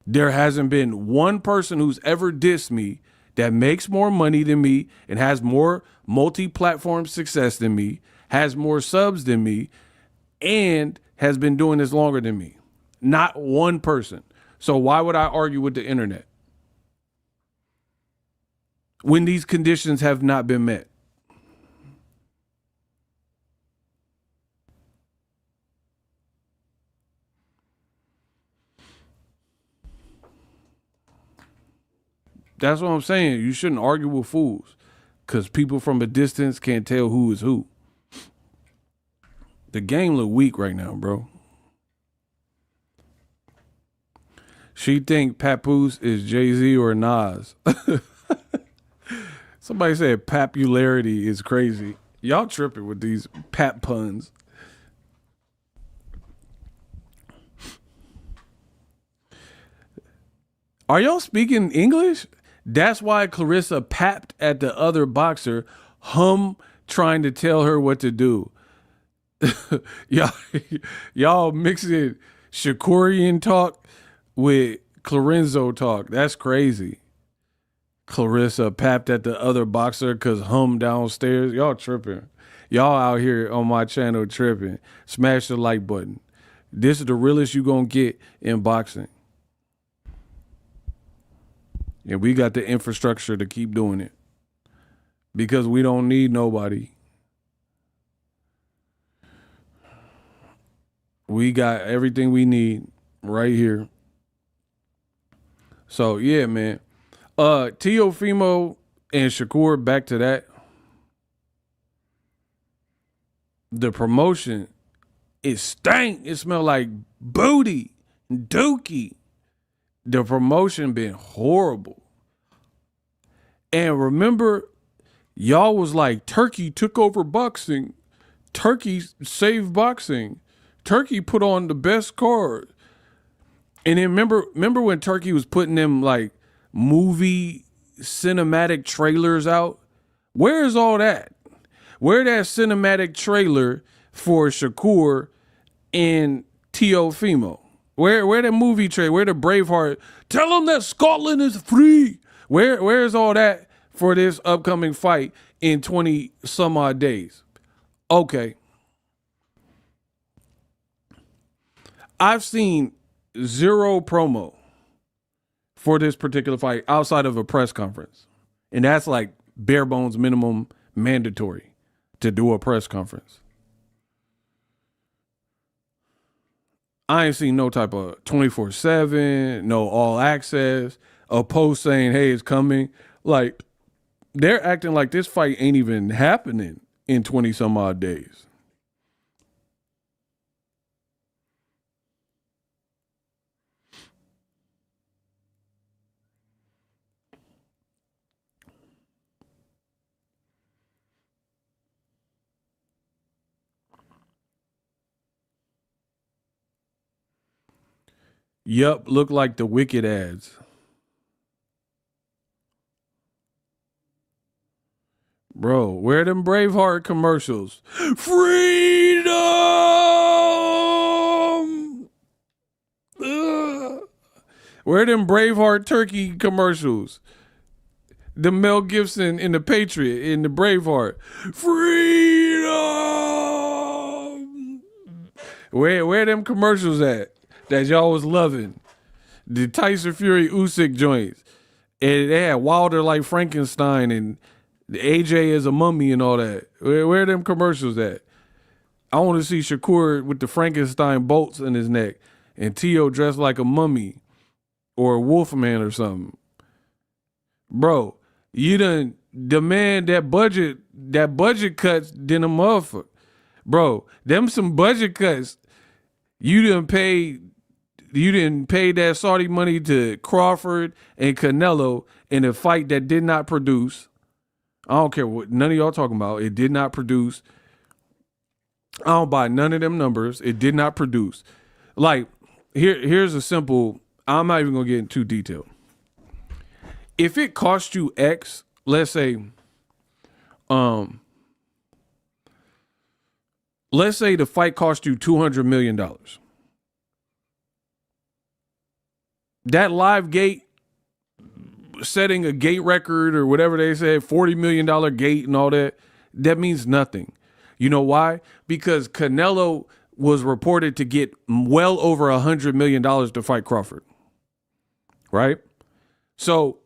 there hasn't been one person who's ever dissed me that makes more money than me and has more multi-platform success than me, has more subs than me, and has been doing this longer than me. Not one person. So why would I argue with the internet when these conditions have not been met? That's what I'm saying. You shouldn't argue with fools because people from a distance can't tell who is who. The game look weak right now, bro. She think Papoose is Jay-Z or Nas. Somebody said popularity is crazy. Y'all tripping with these pap puns. Are y'all speaking English? That's why Clarissa papped at the other boxer, trying to tell her what to do. y'all mixing Shakurian talk with Clarenzo talk. That's crazy. Clarissa papped at the other boxer because downstairs. Y'all tripping. Y'all out here on my channel tripping. Smash the like button. This is the realest you gonna get in boxing. And we got the infrastructure to keep doing it because we don't need nobody. We got everything we need right here. So, yeah, man. Teofimo and Shakur, back to that. The promotion, it stank. It smelled like booty and dookie. The promotion been horrible. And remember, y'all was like, Turkey took over boxing. Turkey saved boxing. Turkey put on the best card. And then remember when Turkey was putting them like movie cinematic trailers out? Where is all that? Where that cinematic trailer for Shakur and Teofimo? Where the movie trade? Where the Braveheart? Tell them that Scotland is free. Where's all that for this upcoming fight in 20 some odd days? Okay. I've seen zero promo for this particular fight outside of a press conference. And that's like bare bones minimum mandatory to do a press conference. I ain't seen no type of 24/7, no all access, a post saying, hey, it's coming. Like, they're acting like this fight ain't even happening in 20 some odd days. Yup, look like the Wicked ads. Bro, where them Braveheart commercials? Freedom! Ugh. Where them Braveheart turkey commercials? The Mel Gibson in the Patriot in the Braveheart. Freedom! Where them commercials at that y'all was loving? The Tyson Fury Usyk joints. And they had Wilder like Frankenstein and the AJ is a mummy and all that. Where them commercials at? I want to see Shakur with the Frankenstein bolts in his neck and Tio dressed like a mummy or a wolfman or something. Bro, you done demand that budget cuts than a motherfucker. Bro, them some budget cuts. You didn't pay that Saudi money to Crawford and Canelo in a fight that did not produce. I don't care what none of y'all talking about. It did not produce. I don't buy none of them numbers. It did not produce. Like, here's a simple, I'm not even gonna get into detail. If it cost you X, let's say the fight cost you $200 million. That live gate, setting a gate record or whatever they said, $40 million gate and all that, that means nothing. You know why? Because Canelo was reported to get well over $100 million to fight Crawford. Right? So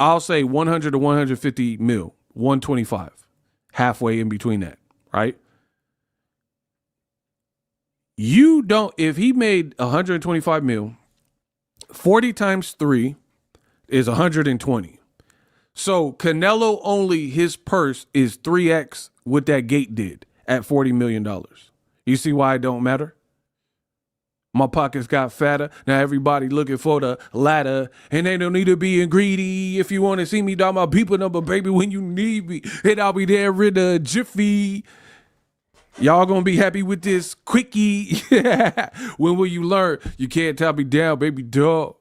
I'll say 100 to 150 mil, 125, halfway in between that. Right? You don't, if he made 125 mil, 40 times 3 is 120. So Canelo only, his purse is 3x what that gate did at $40 million. You see why it don't matter? My pockets got fatter. Now everybody looking for the ladder. And they don't need to be greedy. If you want to see me, dial my people number, baby, when you need me. And I'll be there in a jiffy. Y'all gonna be happy with this quickie. When will you learn? You can't tie me down, baby dog.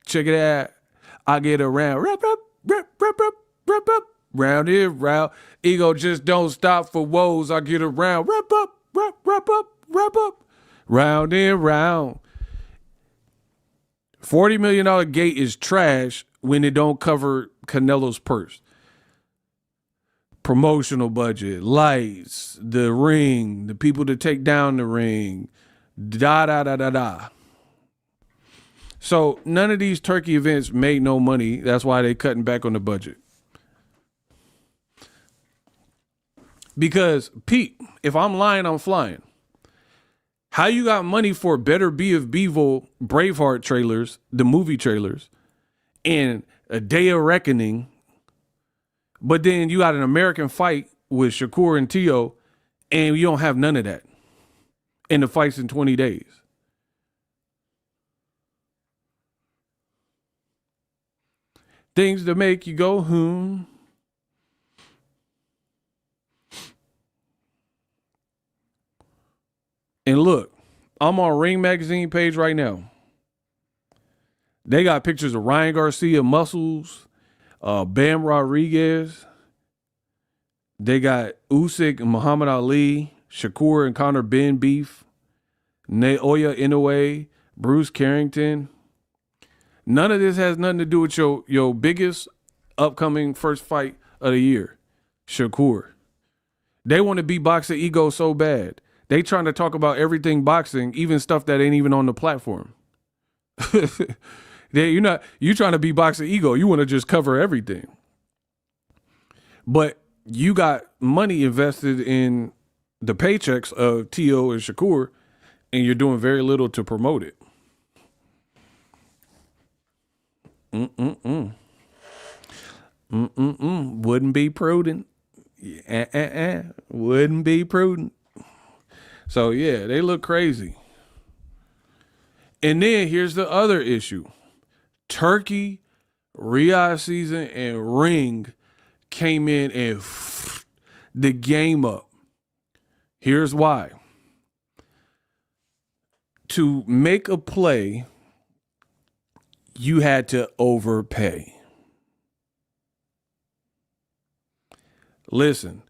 Check it out. I get around. Rap, rap, rap, rap, rap, rap, rap. Round in, round. Ego just don't stop for woes. I get around. Wrap up, wrap, wrap up, wrap up. Round in, round. $40 million gate is trash when it don't cover Canelo's purse. Promotional budget, lights, the ring, the people to take down the ring, da da da da da. So none of these turkey events made no money. That's why they cutting back on the budget. Because Pete, if I'm lying, I'm flying. How you got money for Better Be of Bevo Braveheart trailers, the movie trailers, and A Day of Reckoning, but then you got an American fight with Shakur and Tio, and you don't have none of that. And the fight's in 20 days. Things to make you go, And look, I'm on Ring Magazine page right now. They got pictures of Ryan Garcia muscles, Bam Rodriguez. They got Usyk and Muhammad Ali, Shakur and Conor Ben beef. Naoya Inoue, Bruce Carrington. None of this has nothing to do with your biggest upcoming first fight of the year, Shakur. They want to be Boxingego so bad. They trying to talk about everything boxing, even stuff that ain't even on the platform. You trying to be Boxingego. You want to just cover everything. But you got money invested in the paychecks of Teo and Shakur, and you're doing very little to promote it. Wouldn't be prudent. Wouldn't be prudent. So yeah, they look crazy. And then here's the other issue. Turkey, Riyadh season, and Ring came in and the game up. Here's why. To make a play, you had to overpay. Listen,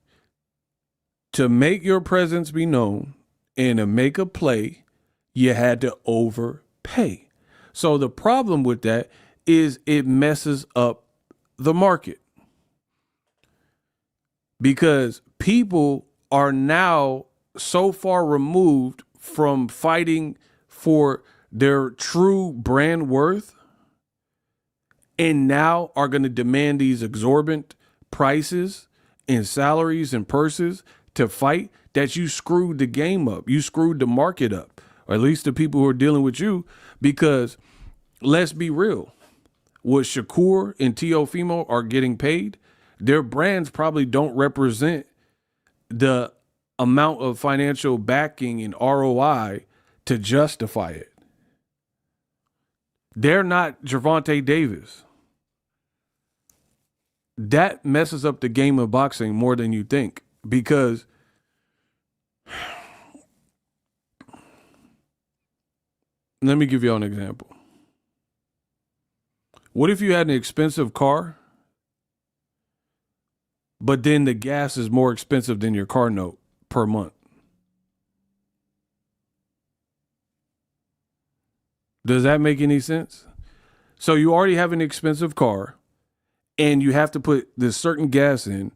to make your presence be known and to make a play, you had to overpay. So the problem with that is it messes up the market. Because people are now so far removed from fighting for their true brand worth and now are going to demand these exorbitant prices and salaries and purses to fight that you screwed the game up. You screwed the market up, or at least the people who are dealing with you, because let's be real. What Shakur and Teofimo are getting paid, their brands probably don't represent the amount of financial backing and ROI to justify it. They're not Gervonta Davis. That messes up the game of boxing more than you think, because let me give you an example. What if you had an expensive car, but then the gas is more expensive than your car note per month? Does that make any sense? So you already have an expensive car and you have to put this certain gas in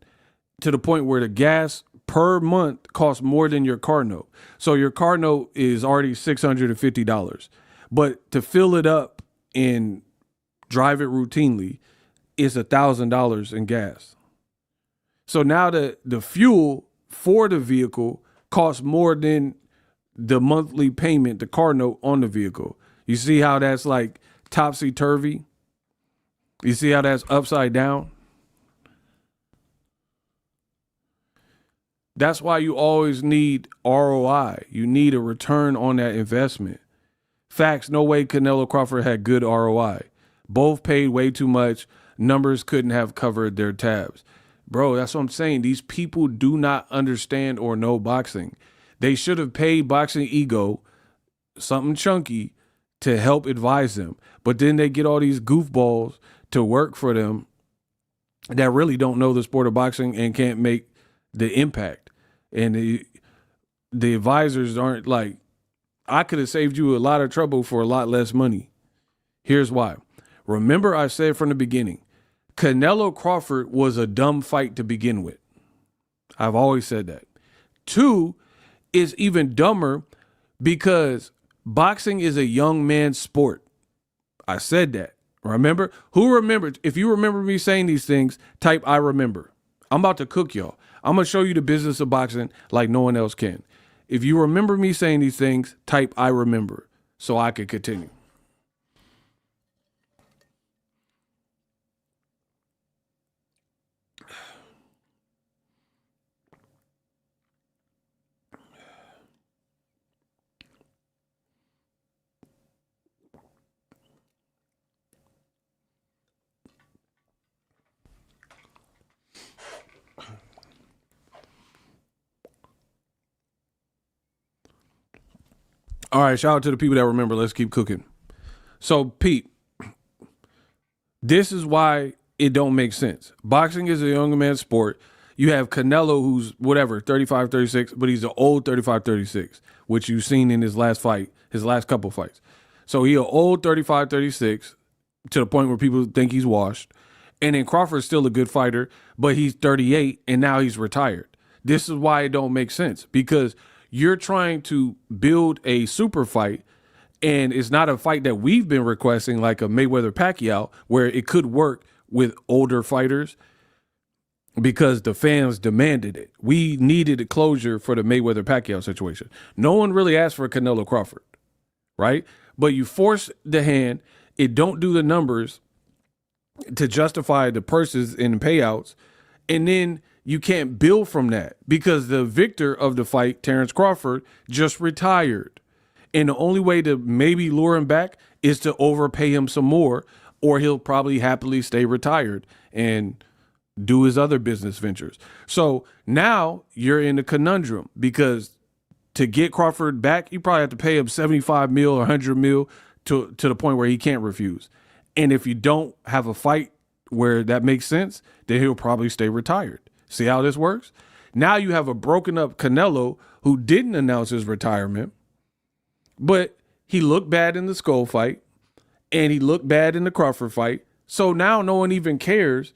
to the point where the gas per month costs more than your car note. So your car note is already $650, but to fill it up and drive it routinely is $1,000 in gas. So now the fuel for the vehicle costs more than the monthly payment, the car note on the vehicle. You see how that's like topsy-turvy? You see how that's upside down? That's why you always need ROI. You need a return on that investment. Facts, no way Canelo Crawford had good ROI. Both paid way too much. Numbers couldn't have covered their tabs. Bro, that's what I'm saying. These people do not understand or know boxing. They should have paid Boxingego something chunky to help advise them. But then they get all these goofballs to work for them that really don't know the sport of boxing and can't make the impact. And the advisors aren't like, I could have saved you a lot of trouble for a lot less money. Here's why. Remember, I said from the beginning, Canelo Crawford was a dumb fight to begin with. I've always said that. 2 is even dumber because boxing is a young man's sport. I said that. Remember? Who remembered? If you remember me saying these things, type I remember. I'm about to cook y'all. I'm going to show you the business of boxing like no one else can. If you remember me saying these things, type I remember so I can continue. All right, shout out to the people that remember. Let's keep cooking. So, Pete, this is why it don't make sense. Boxing is a young man's sport. You have Canelo, who's whatever, 35, 36, but he's an old 35, 36, which you've seen in his last fight, his last couple fights. So he an old 35, 36 to the point where people think he's washed. And then Crawford's still a good fighter, but he's 38 and now he's retired. This is why it don't make sense, because you're trying to build a super fight, and it's not a fight that we've been requesting, like a Mayweather-Pacquiao, where it could work with older fighters because the fans demanded it. We needed a closure for the Mayweather-Pacquiao situation. No one really asked for Canelo Crawford, right? But you force the hand, it don't do the numbers to justify the purses and payouts, and then you can't build from that because the victor of the fight, Terrence Crawford, just retired. And the only way to maybe lure him back is to overpay him some more, or he'll probably happily stay retired and do his other business ventures. So now you're in a conundrum, because to get Crawford back, you probably have to pay him 75 mil or 100 mil to the point where he can't refuse. And if you don't have a fight where that makes sense, then he'll probably stay retired. See how this works? Now you have a broken up Canelo who didn't announce his retirement, but he looked bad in the Skull fight and he looked bad in the Crawford fight. So now no one even cares.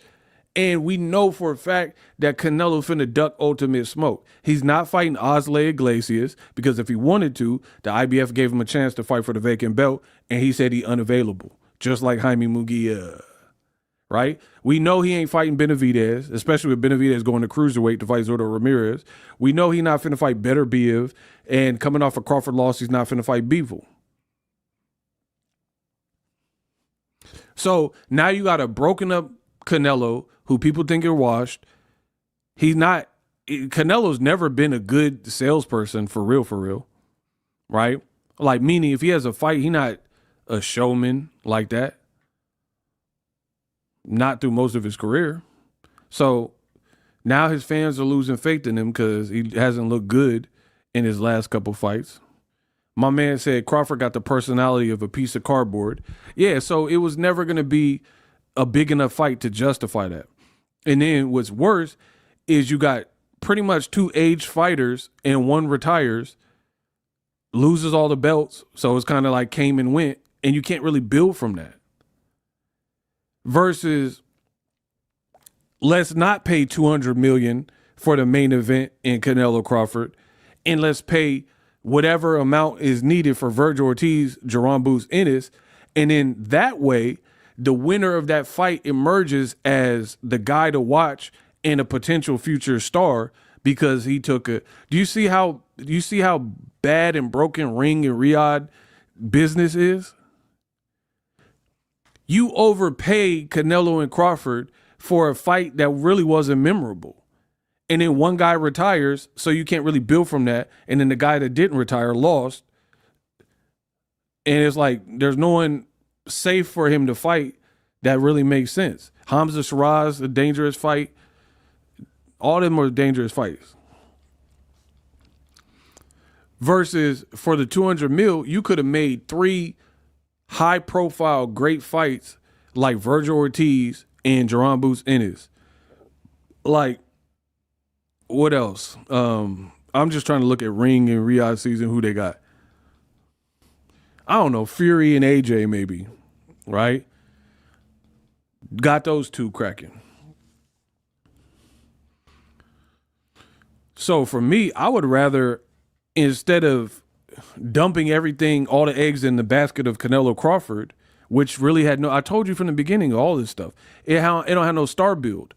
And we know for a fact that Canelo finna duck ultimate smoke. He's not fighting Osley Iglesias because if he wanted to, the IBF gave him a chance to fight for the vacant belt, and he said he unavailable, just like Jaime Munguia, right? We know he ain't fighting Benavidez, especially with Benavidez going to cruiserweight to fight Zordo Ramirez. We know he not finna fight Beterbiev, and coming off a Crawford loss, he's not finna fight Bivol. So now you got a broken up Canelo who people think are washed. Canelo's never been a good salesperson for real, right? Like, meaning if he has a fight, he not a showman like that. Not through most of his career. So now his fans are losing faith in him because he hasn't looked good in his last couple fights. My man said Crawford got the personality of a piece of cardboard. Yeah, so it was never going to be a big enough fight to justify that. And then what's worse is you got pretty much two aged fighters and one retires, loses all the belts. So it's kind of like came and went, and you can't really build from that. Versus, let's not pay $200 million for the main event in Canelo Crawford, and let's pay whatever amount is needed for Virgil Ortiz, Jerome Boots Ennis, and then that way, the winner of that fight emerges as the guy to watch and a potential future star because he took a. Do you see how bad and broken Ring and Riyadh business is? You overpay Canelo and Crawford for a fight that really wasn't memorable. And then one guy retires, so you can't really build from that. And then the guy that didn't retire lost. And it's like there's no one safe for him to fight that really makes sense. Hamza Shiraz, a dangerous fight. All of them are dangerous fights. Versus for the 200 mil, you could have made 3 high-profile great fights like Virgil Ortiz and Jerome Boots Ennis. Like, what else? I'm just trying to look at Ring and Riyadh season, who they got. I don't know, Fury and AJ maybe, right? Got those two cracking. So for me, I would rather, instead of dumping everything, all the eggs in the basket of Canelo Crawford, which really had I told you from the beginning, all this stuff, it don't have no star build.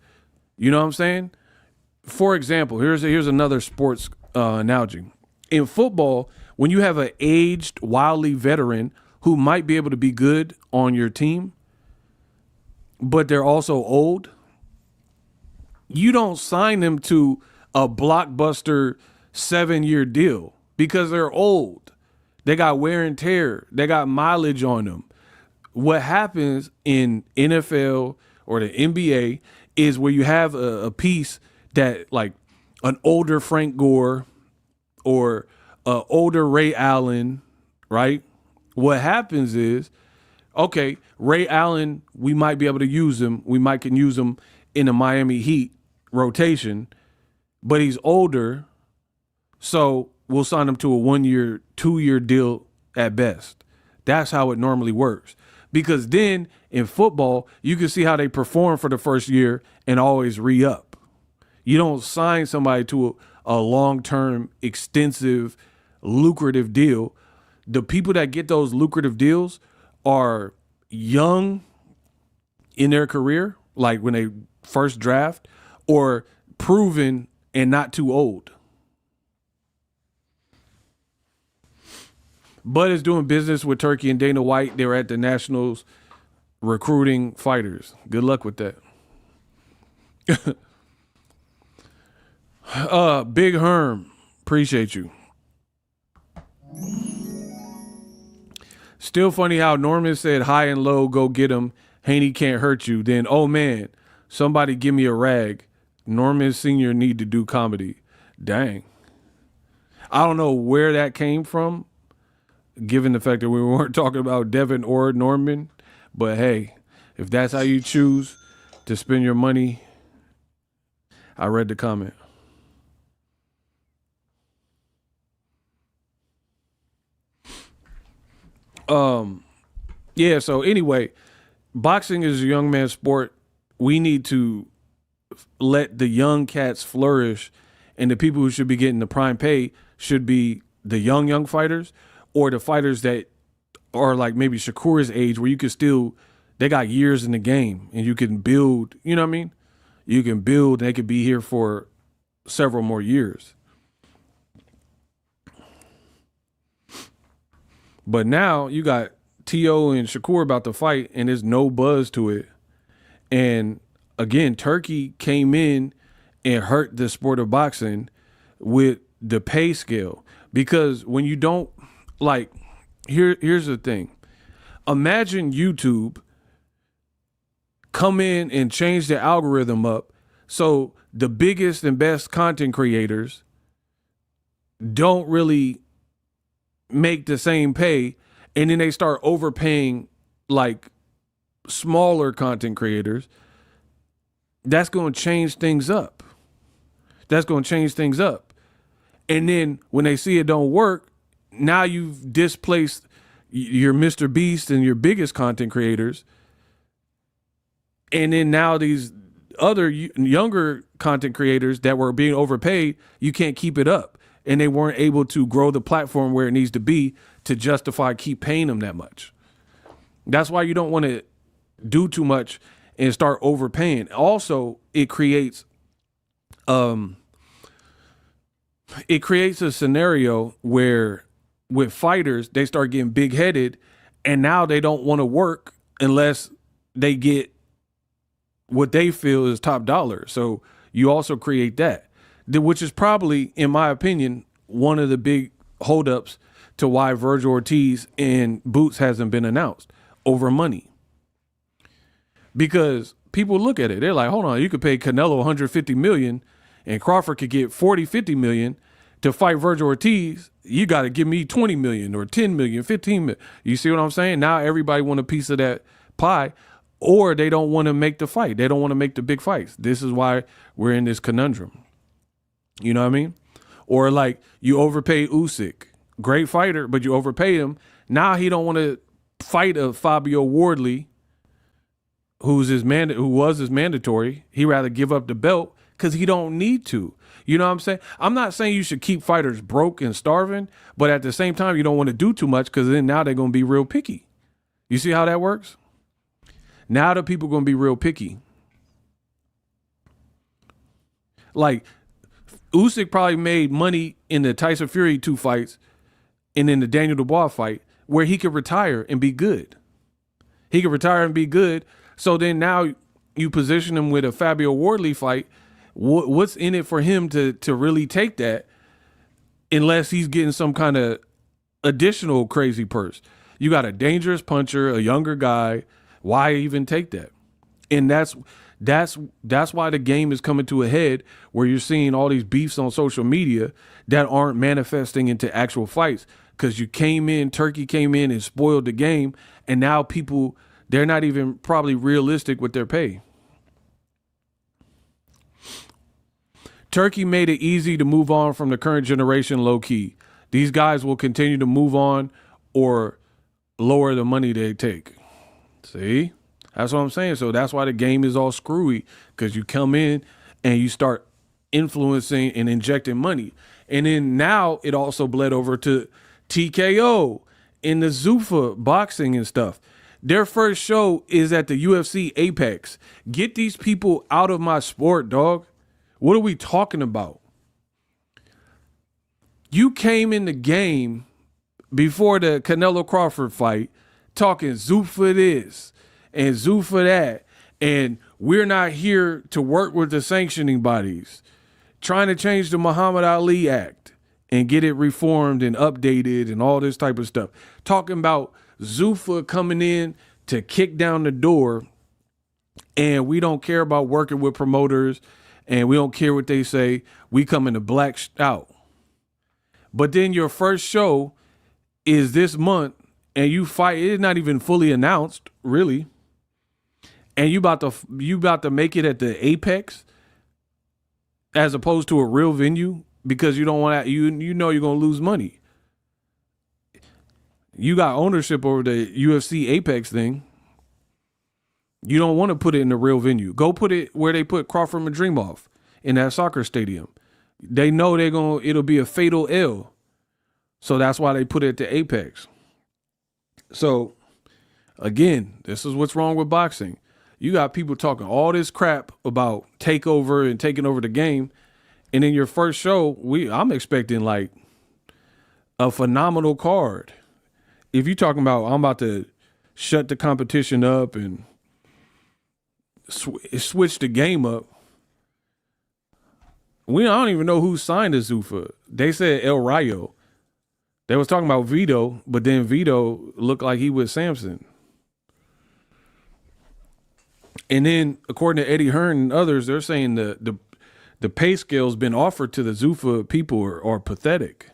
You know what I'm saying? For example, here's another sports analogy. In football, when you have an aged, wildly veteran who might be able to be good on your team, but they're also old, you don't sign them to a blockbuster 7-year deal because they're old. They got wear and tear. They got mileage on them. What happens in NFL or the NBA is where you have a piece that, like an older Frank Gore or older Ray Allen, right? What happens is, okay, Ray Allen, we might be able to use him. We might can use him in the Miami Heat, rotation, but he's older, so we'll sign him to a 1 year, 2 year deal at best. That's how it normally works. Because then in football, you can see how they perform for the first year and always re-up. You don't sign somebody to a long-term, extensive, lucrative deal. The people that get those lucrative deals are young in their career, like when they first draft, or proven and not too old. Bud is doing business with Turkey and Dana White. They were at the Nationals recruiting fighters. Good luck with that. Big Herm, appreciate you. Still funny how Norman said high and low, go get him. Haney can't hurt you. Then, oh man, somebody give me a rag. Norman Sr. need to do comedy. Dang. I don't know where that came from, given the fact that we weren't talking about Devin or Norman. But hey, if that's how you choose to spend your money, I read the comment. Yeah, so anyway, boxing is a young man's sport. We need to let the young cats flourish, and the people who should be getting the prime pay should be the young fighters, or the fighters that are like maybe Shakur's age, where you can still, they got years in the game and you can build, you know what I mean? You can build, they could be here for several more years. But now you got T.O. and Shakur about to fight, and there's no buzz to it. And again, Turkey came in and hurt the sport of boxing with the pay scale. Because when you don't, like, here's the thing. Imagine YouTube come in and change the algorithm up so the biggest and best content creators don't really make the same pay, and then they start overpaying like smaller content creators. That's going to change things up. And then when they see it don't work, now you've displaced your Mr. Beast and your biggest content creators. And then now these other younger content creators that were being overpaid, you can't keep it up. And they weren't able to grow the platform where it needs to be to justify keep paying them that much. That's why you don't want to do too much and start overpaying. Also, it creates a scenario where with fighters, they start getting big-headed, and now they don't want to work unless they get what they feel is top dollar. So you also create that, which is probably, in my opinion, one of the big holdups to why Virgil Ortiz and Boots hasn't been announced over money. Because people look at it, they're like, hold on, you could pay Canelo 150 million and Crawford could get 40, 50 million to fight Virgil Ortiz. You got to give me 20 million or 10 million, 15 million. You see what I'm saying? Now everybody want a piece of that pie, or they don't want to make the fight. They don't want to make the big fights. This is why we're in this conundrum. You know what I mean? Or like you overpay Usyk, great fighter, but you overpay him. Now he don't want to fight a Fabio Wardley, who was his mandatory. He rather give up the belt because he don't need to. You know what I'm saying? I'm not saying you should keep fighters broke and starving, but at the same time, you don't want to do too much because then now they're going to be real picky. You see how that works? Now the people are going to be real picky. Like Usyk probably made money in the Tyson Fury 2 fights and in the Daniel Dubois fight where he could retire and be good. He could retire and be good. So then now you position him with a Fabio Wardley fight. What's in it for him to really take that unless he's getting some kind of additional crazy purse? You got a dangerous puncher, a younger guy. Why even take that? And that's why the game is coming to a head where you're seeing all these beefs on social media that aren't manifesting into actual fights because Turkey came in and spoiled the game, and now people, they're not even probably realistic with their pay. Turkey made it easy to move on from the current generation low key. These guys will continue to move on or lower the money they take. See? That's what I'm saying. So that's why the game is all screwy, because you come in and you start influencing and injecting money. And then now it also bled over to TKO in the ZUFA boxing and stuff. Their first show is at the UFC Apex. Get these people out of my sport, dog. What are we talking about? You came in the game before the Canelo Crawford fight talking ZUFA this and ZUFA that, and we're not here to work with the sanctioning bodies, trying to change the Muhammad Ali Act and get it reformed and updated and all this type of stuff. Talking about ZUFA coming in to kick down the door, and we don't care about working with promoters, and we don't care what they say. We come in to black out. But then your first show is this month, and you fight. It's not even fully announced, really. And you about to make it at the Apex as opposed to a real venue, because you don't want to, you know you're gonna lose money. You got ownership over the UFC Apex thing. You don't want to put it in the real venue. Go put it where they put Crawford and Dreamoff, in that soccer stadium. They know it'll be a fatal L. So that's why they put it at the Apex. So again, this is what's wrong with boxing. You got people talking all this crap about takeover and taking over the game. And in your first show, I'm expecting like a phenomenal card. If you're talking about, I'm about to shut the competition up and switch the game up. I don't even know who signed the ZUFA. They said El Rayo. They was talking about Vito, but then Vito looked like he was Samson. And then, according to Eddie Hearn and others, they're saying the pay scale's been offered to the ZUFA people are pathetic.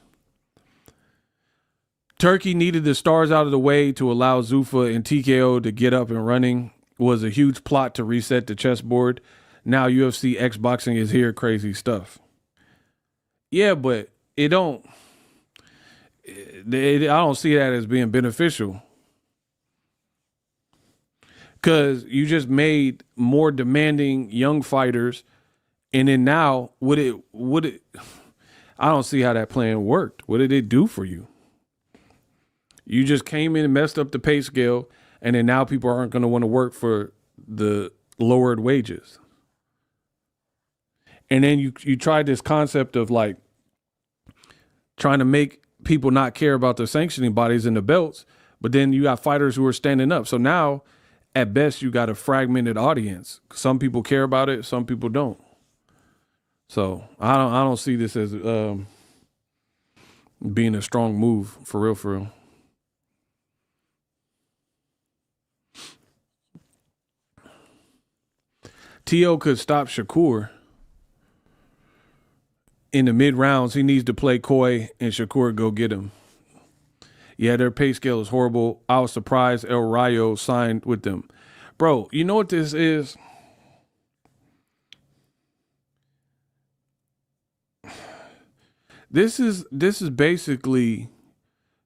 Turkey needed the stars out of the way to allow ZUFA and TKO to get up and running. Was a huge plot to reset the chessboard. Now UFC X Boxing is here, crazy stuff. Yeah, but I don't see that as being beneficial. Because you just made more demanding young fighters, and then now would it I don't see how that plan worked. What did it do for you? You just came in and messed up the pay scale, and then now people aren't going to want to work for the lowered wages. And then you tried this concept of like trying to make people not care about the sanctioning bodies and the belts, but then you got fighters who are standing up. So now, at best, you got a fragmented audience. Some people care about it, some people don't. So I don't see this as being a strong move for real, for real. T.O. could stop Shakur in the mid rounds. He needs to play coy and Shakur go get him. Yeah, their pay scale is horrible. I was surprised El Rayo signed with them. Bro, you know what this is? This is basically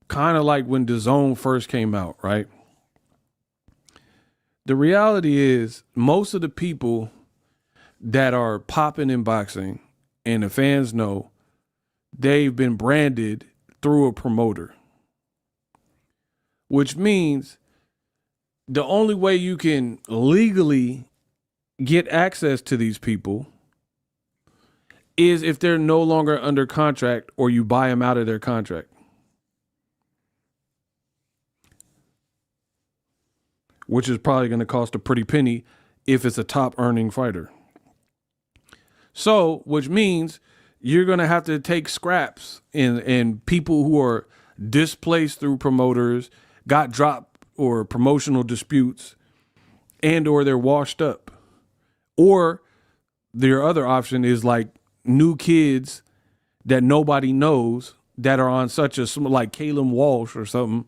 kind of like when DAZN first came out, right? The reality is most of the people that are popping in boxing, and the fans know, they've been branded through a promoter. Which means the only way you can legally get access to these people is if they're no longer under contract or you buy them out of their contract. Which is probably going to cost a pretty penny if it's a top earning fighter. So, which means you're going to have to take scraps and people who are displaced through promoters, got dropped or promotional disputes, and or they're washed up. Or their other option is like new kids that nobody knows that are on such a, like Caleb Walsh or something,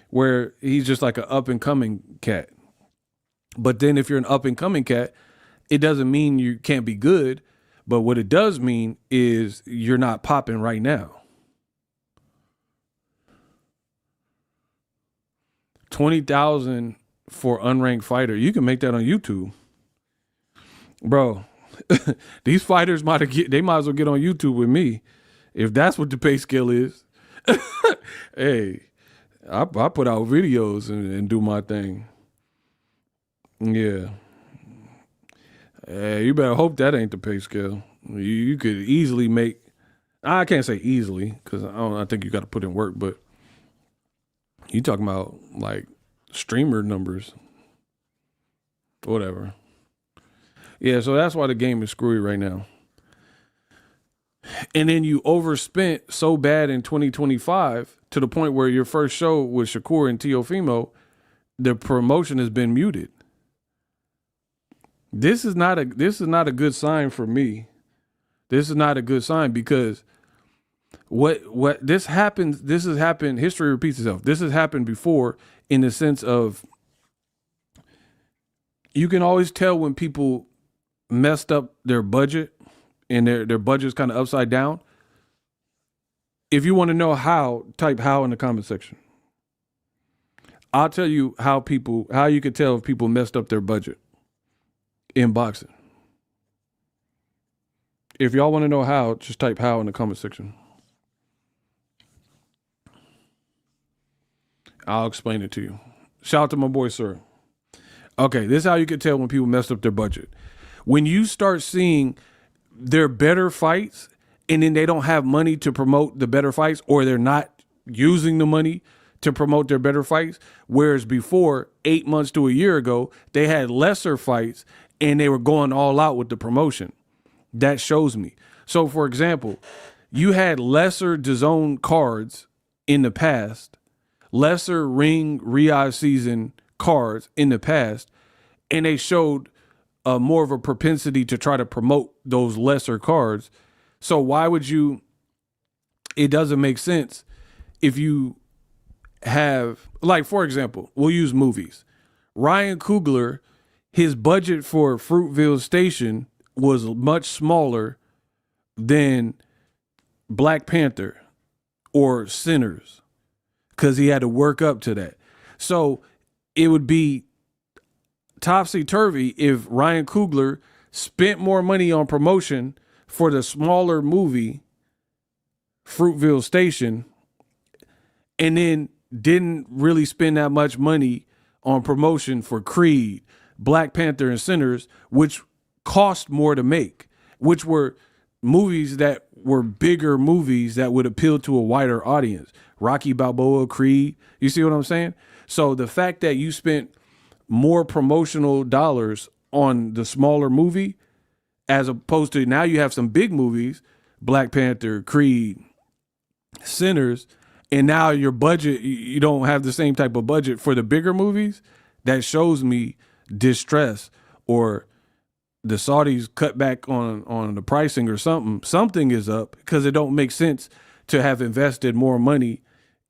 where he's just like an up and coming cat. But then if you're an up and coming cat, it doesn't mean you can't be good, But what it does mean is you're not popping right now. 20,000 for unranked fighter. You can make that on YouTube. Bro, these fighters might as well get on YouTube with me if that's what the pay scale is. Hey, I put out videos and do my thing. Yeah. You better hope that ain't the pay scale. You could easily make, I can't say easily because I think you got to put in work, but you talking about like streamer numbers, whatever. Yeah, so that's why the game is screwy right now. And then you overspent so bad in 2025 to the point where your first show with Shakur and Teofimo, the promotion has been muted. This is not a good sign for me. This is not a good sign because what this happens, this has happened, history repeats itself. This has happened before in the sense of you can always tell when people messed up their budget and their budget's kind of upside down. If you want to know how, type how in the comment section. I'll tell you how you could tell if people messed up their budget in boxing. If y'all want to know how, just type how in the comment section. I'll explain it to you. Shout out to my boy, sir. Okay, this is how you can tell when people messed up their budget. When you start seeing their better fights and then they don't have money to promote the better fights, or they're not using the money to promote their better fights, whereas before, 8 months to a year ago, they had lesser fights and they were going all out with the promotion. That shows me. So, for example, you had lesser DAZN cards in the past, lesser Ring Riyadh season cards in the past, and they showed more of a propensity to try to promote those lesser cards. So why would you, it doesn't make sense if you have, like, for example, we'll use movies. Ryan Coogler, his budget for Fruitvale Station was much smaller than Black Panther or Sinners because he had to work up to that. So it would be topsy-turvy if Ryan Coogler spent more money on promotion for the smaller movie Fruitvale Station and then didn't really spend that much money on promotion for Creed, Black Panther, and Sinners, which cost more to make, which were movies that were bigger movies that would appeal to a wider audience. Rocky Balboa, Creed, you see what I'm saying? So the fact that you spent more promotional dollars on the smaller movie, as opposed to now you have some big movies, Black Panther, Creed, Sinners, and now your budget, you don't have the same type of budget for the bigger movies, that shows me distress, or the Saudis cut back on the pricing or something. Something is up because it don't make sense to have invested more money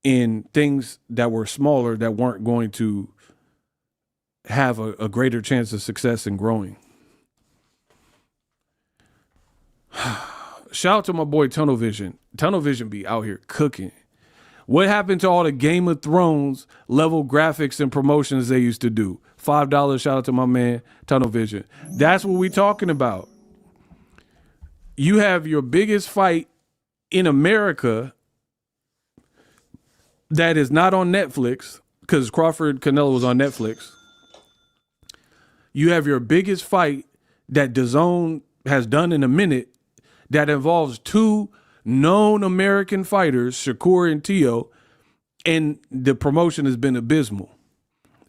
in things that were smaller that weren't going to have a greater chance of success and growing. Shout out to my boy Tunnel Vision. Tunnel Vision be out here cooking. What happened to all the Game of Thrones level graphics and promotions they used to do? $5 shout out to my man Tunnel Vision. That's what we talking about. You have your biggest fight in America that is not on Netflix, because Crawford Canelo was on Netflix. You have your biggest fight that DAZN has done in a minute that involves two known American fighters, Shakur and Teo, and the promotion has been abysmal.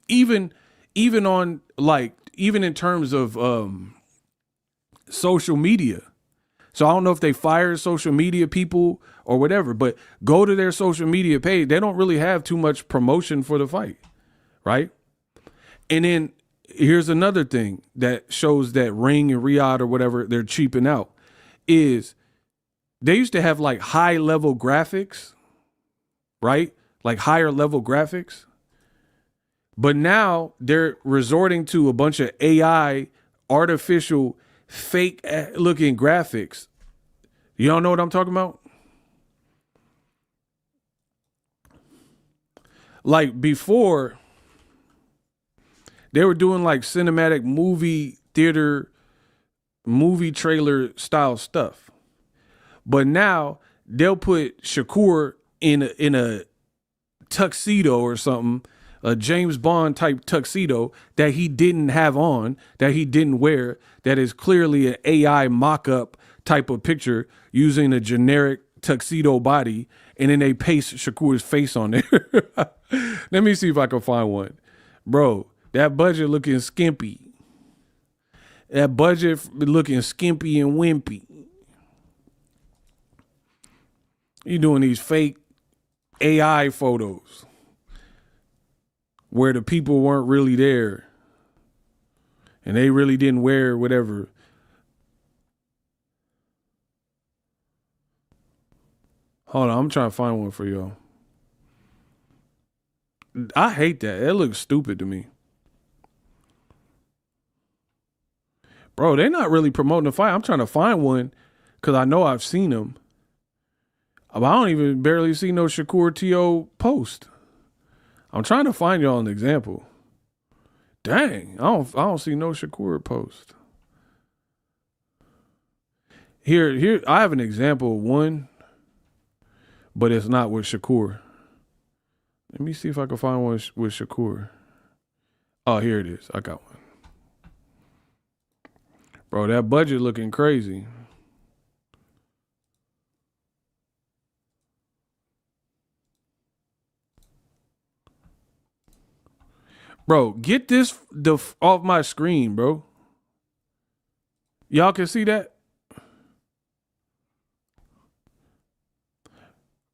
Even on, like, even in terms of social media. So I don't know if they fire social media people or whatever, but go to their social media page. They don't really have too much promotion for the fight, right? And then here's another thing that shows that Ring and Riyadh or whatever, they're cheaping out, is they used to have like high level graphics, right? Like higher level graphics. But now they're resorting to a bunch of AI, artificial fake looking graphics. You don't know what I'm talking about? Like before, they were doing like cinematic movie theater, movie trailer style stuff. But now they'll put Shakur in a tuxedo or something, a James Bond type tuxedo that he didn't have on, that he didn't wear, that is clearly an AI mock-up type of picture using a generic tuxedo body, and then they paste Shakur's face on there. Let me see if I can find one. Bro, that budget looking skimpy. That budget looking skimpy and wimpy. You doing these fake AI photos where the people weren't really there and they really didn't wear whatever. Hold on, I'm trying to find one for y'all. I hate that. That looks stupid to me. Bro, they're not really promoting the fight. I'm trying to find one because I know I've seen them. But I don't even barely see no Shakur T.O. post. I'm trying to find y'all an example. Dang, I don't see no Shakur post. Here, I have an example of one, but it's not with Shakur. Let me see if I can find one with Shakur. Oh, here it is. I got one. Bro, that budget looking crazy. Bro, get this off my screen, bro. Y'all can see that?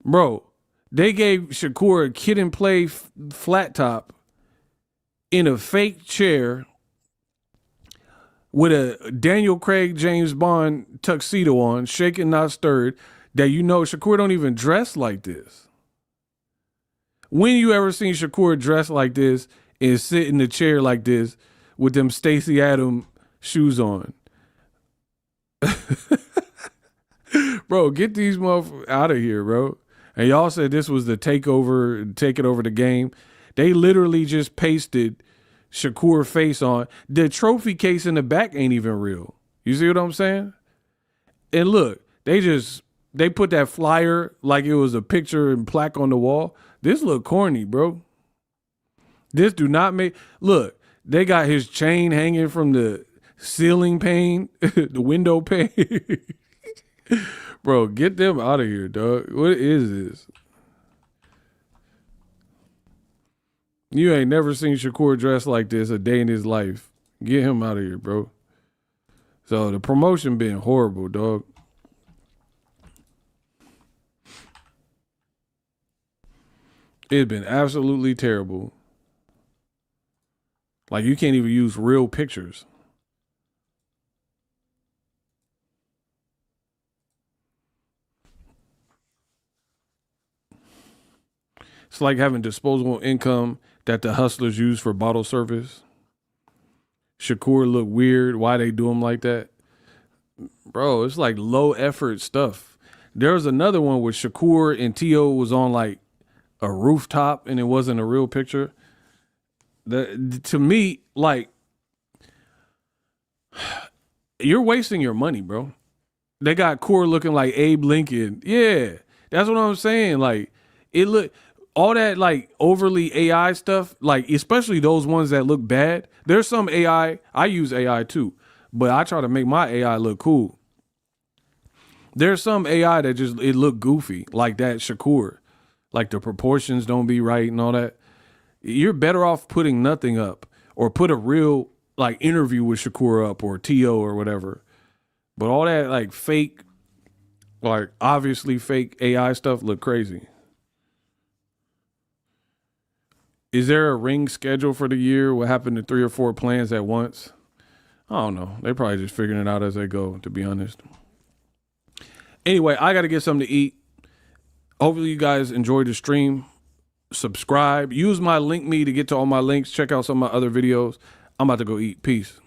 Bro, they gave Shakur a kid and play flat top in a fake chair with a Daniel Craig James Bond tuxedo on, shaken not stirred, that you know Shakur don't even dress like this. When you ever seen Shakur dress like this and sit in the chair like this with them Stacey Adams shoes on? Bro, get these motherfuckers out of here, bro. And y'all said this was the takeover, take it over the game. They literally just pasted Shakur face on. The trophy case in the back ain't even real. You see what I'm saying? And look, they put that flyer like it was a picture and plaque on the wall. This look corny, bro. This do not make, look, they got his chain hanging from the ceiling pane, the window pane. Bro, get them out of here, dog. What is this? You ain't never seen Shakur dress like this a day in his life. Get him out of here, bro. So the promotion been horrible, dog. It's been absolutely terrible. Like, you can't even use real pictures. It's like having disposable income that the hustlers use for bottle service. Shakur look weird. Why they do him like that? Bro, it's like low effort stuff. There was another one where Shakur and T.O. was on like a rooftop and it wasn't a real picture. To me, like, you're wasting your money, bro. They got Core looking like Abe Lincoln. Yeah, that's what I'm saying. Like, it look, all that like overly AI stuff, like especially those ones that look bad. There's some AI, I use AI too, but I try to make my AI look cool. There's some AI that just, it look goofy, like that Shakur. Like the proportions don't be right and all that. You're better off putting nothing up, or put a real like interview with Shakur up, or T.O. or whatever. But all that like fake, like obviously fake AI stuff look crazy. Is there a ring schedule for the year? What happened to 3 or 4 plans at once? I don't know. They probably just figuring it out as they go, to be honest. Anyway, I got to get something to eat. Hopefully you guys enjoyed the stream. Subscribe. Use my link me to get to all my links. Check out some of my other videos. I'm about to go eat. Peace.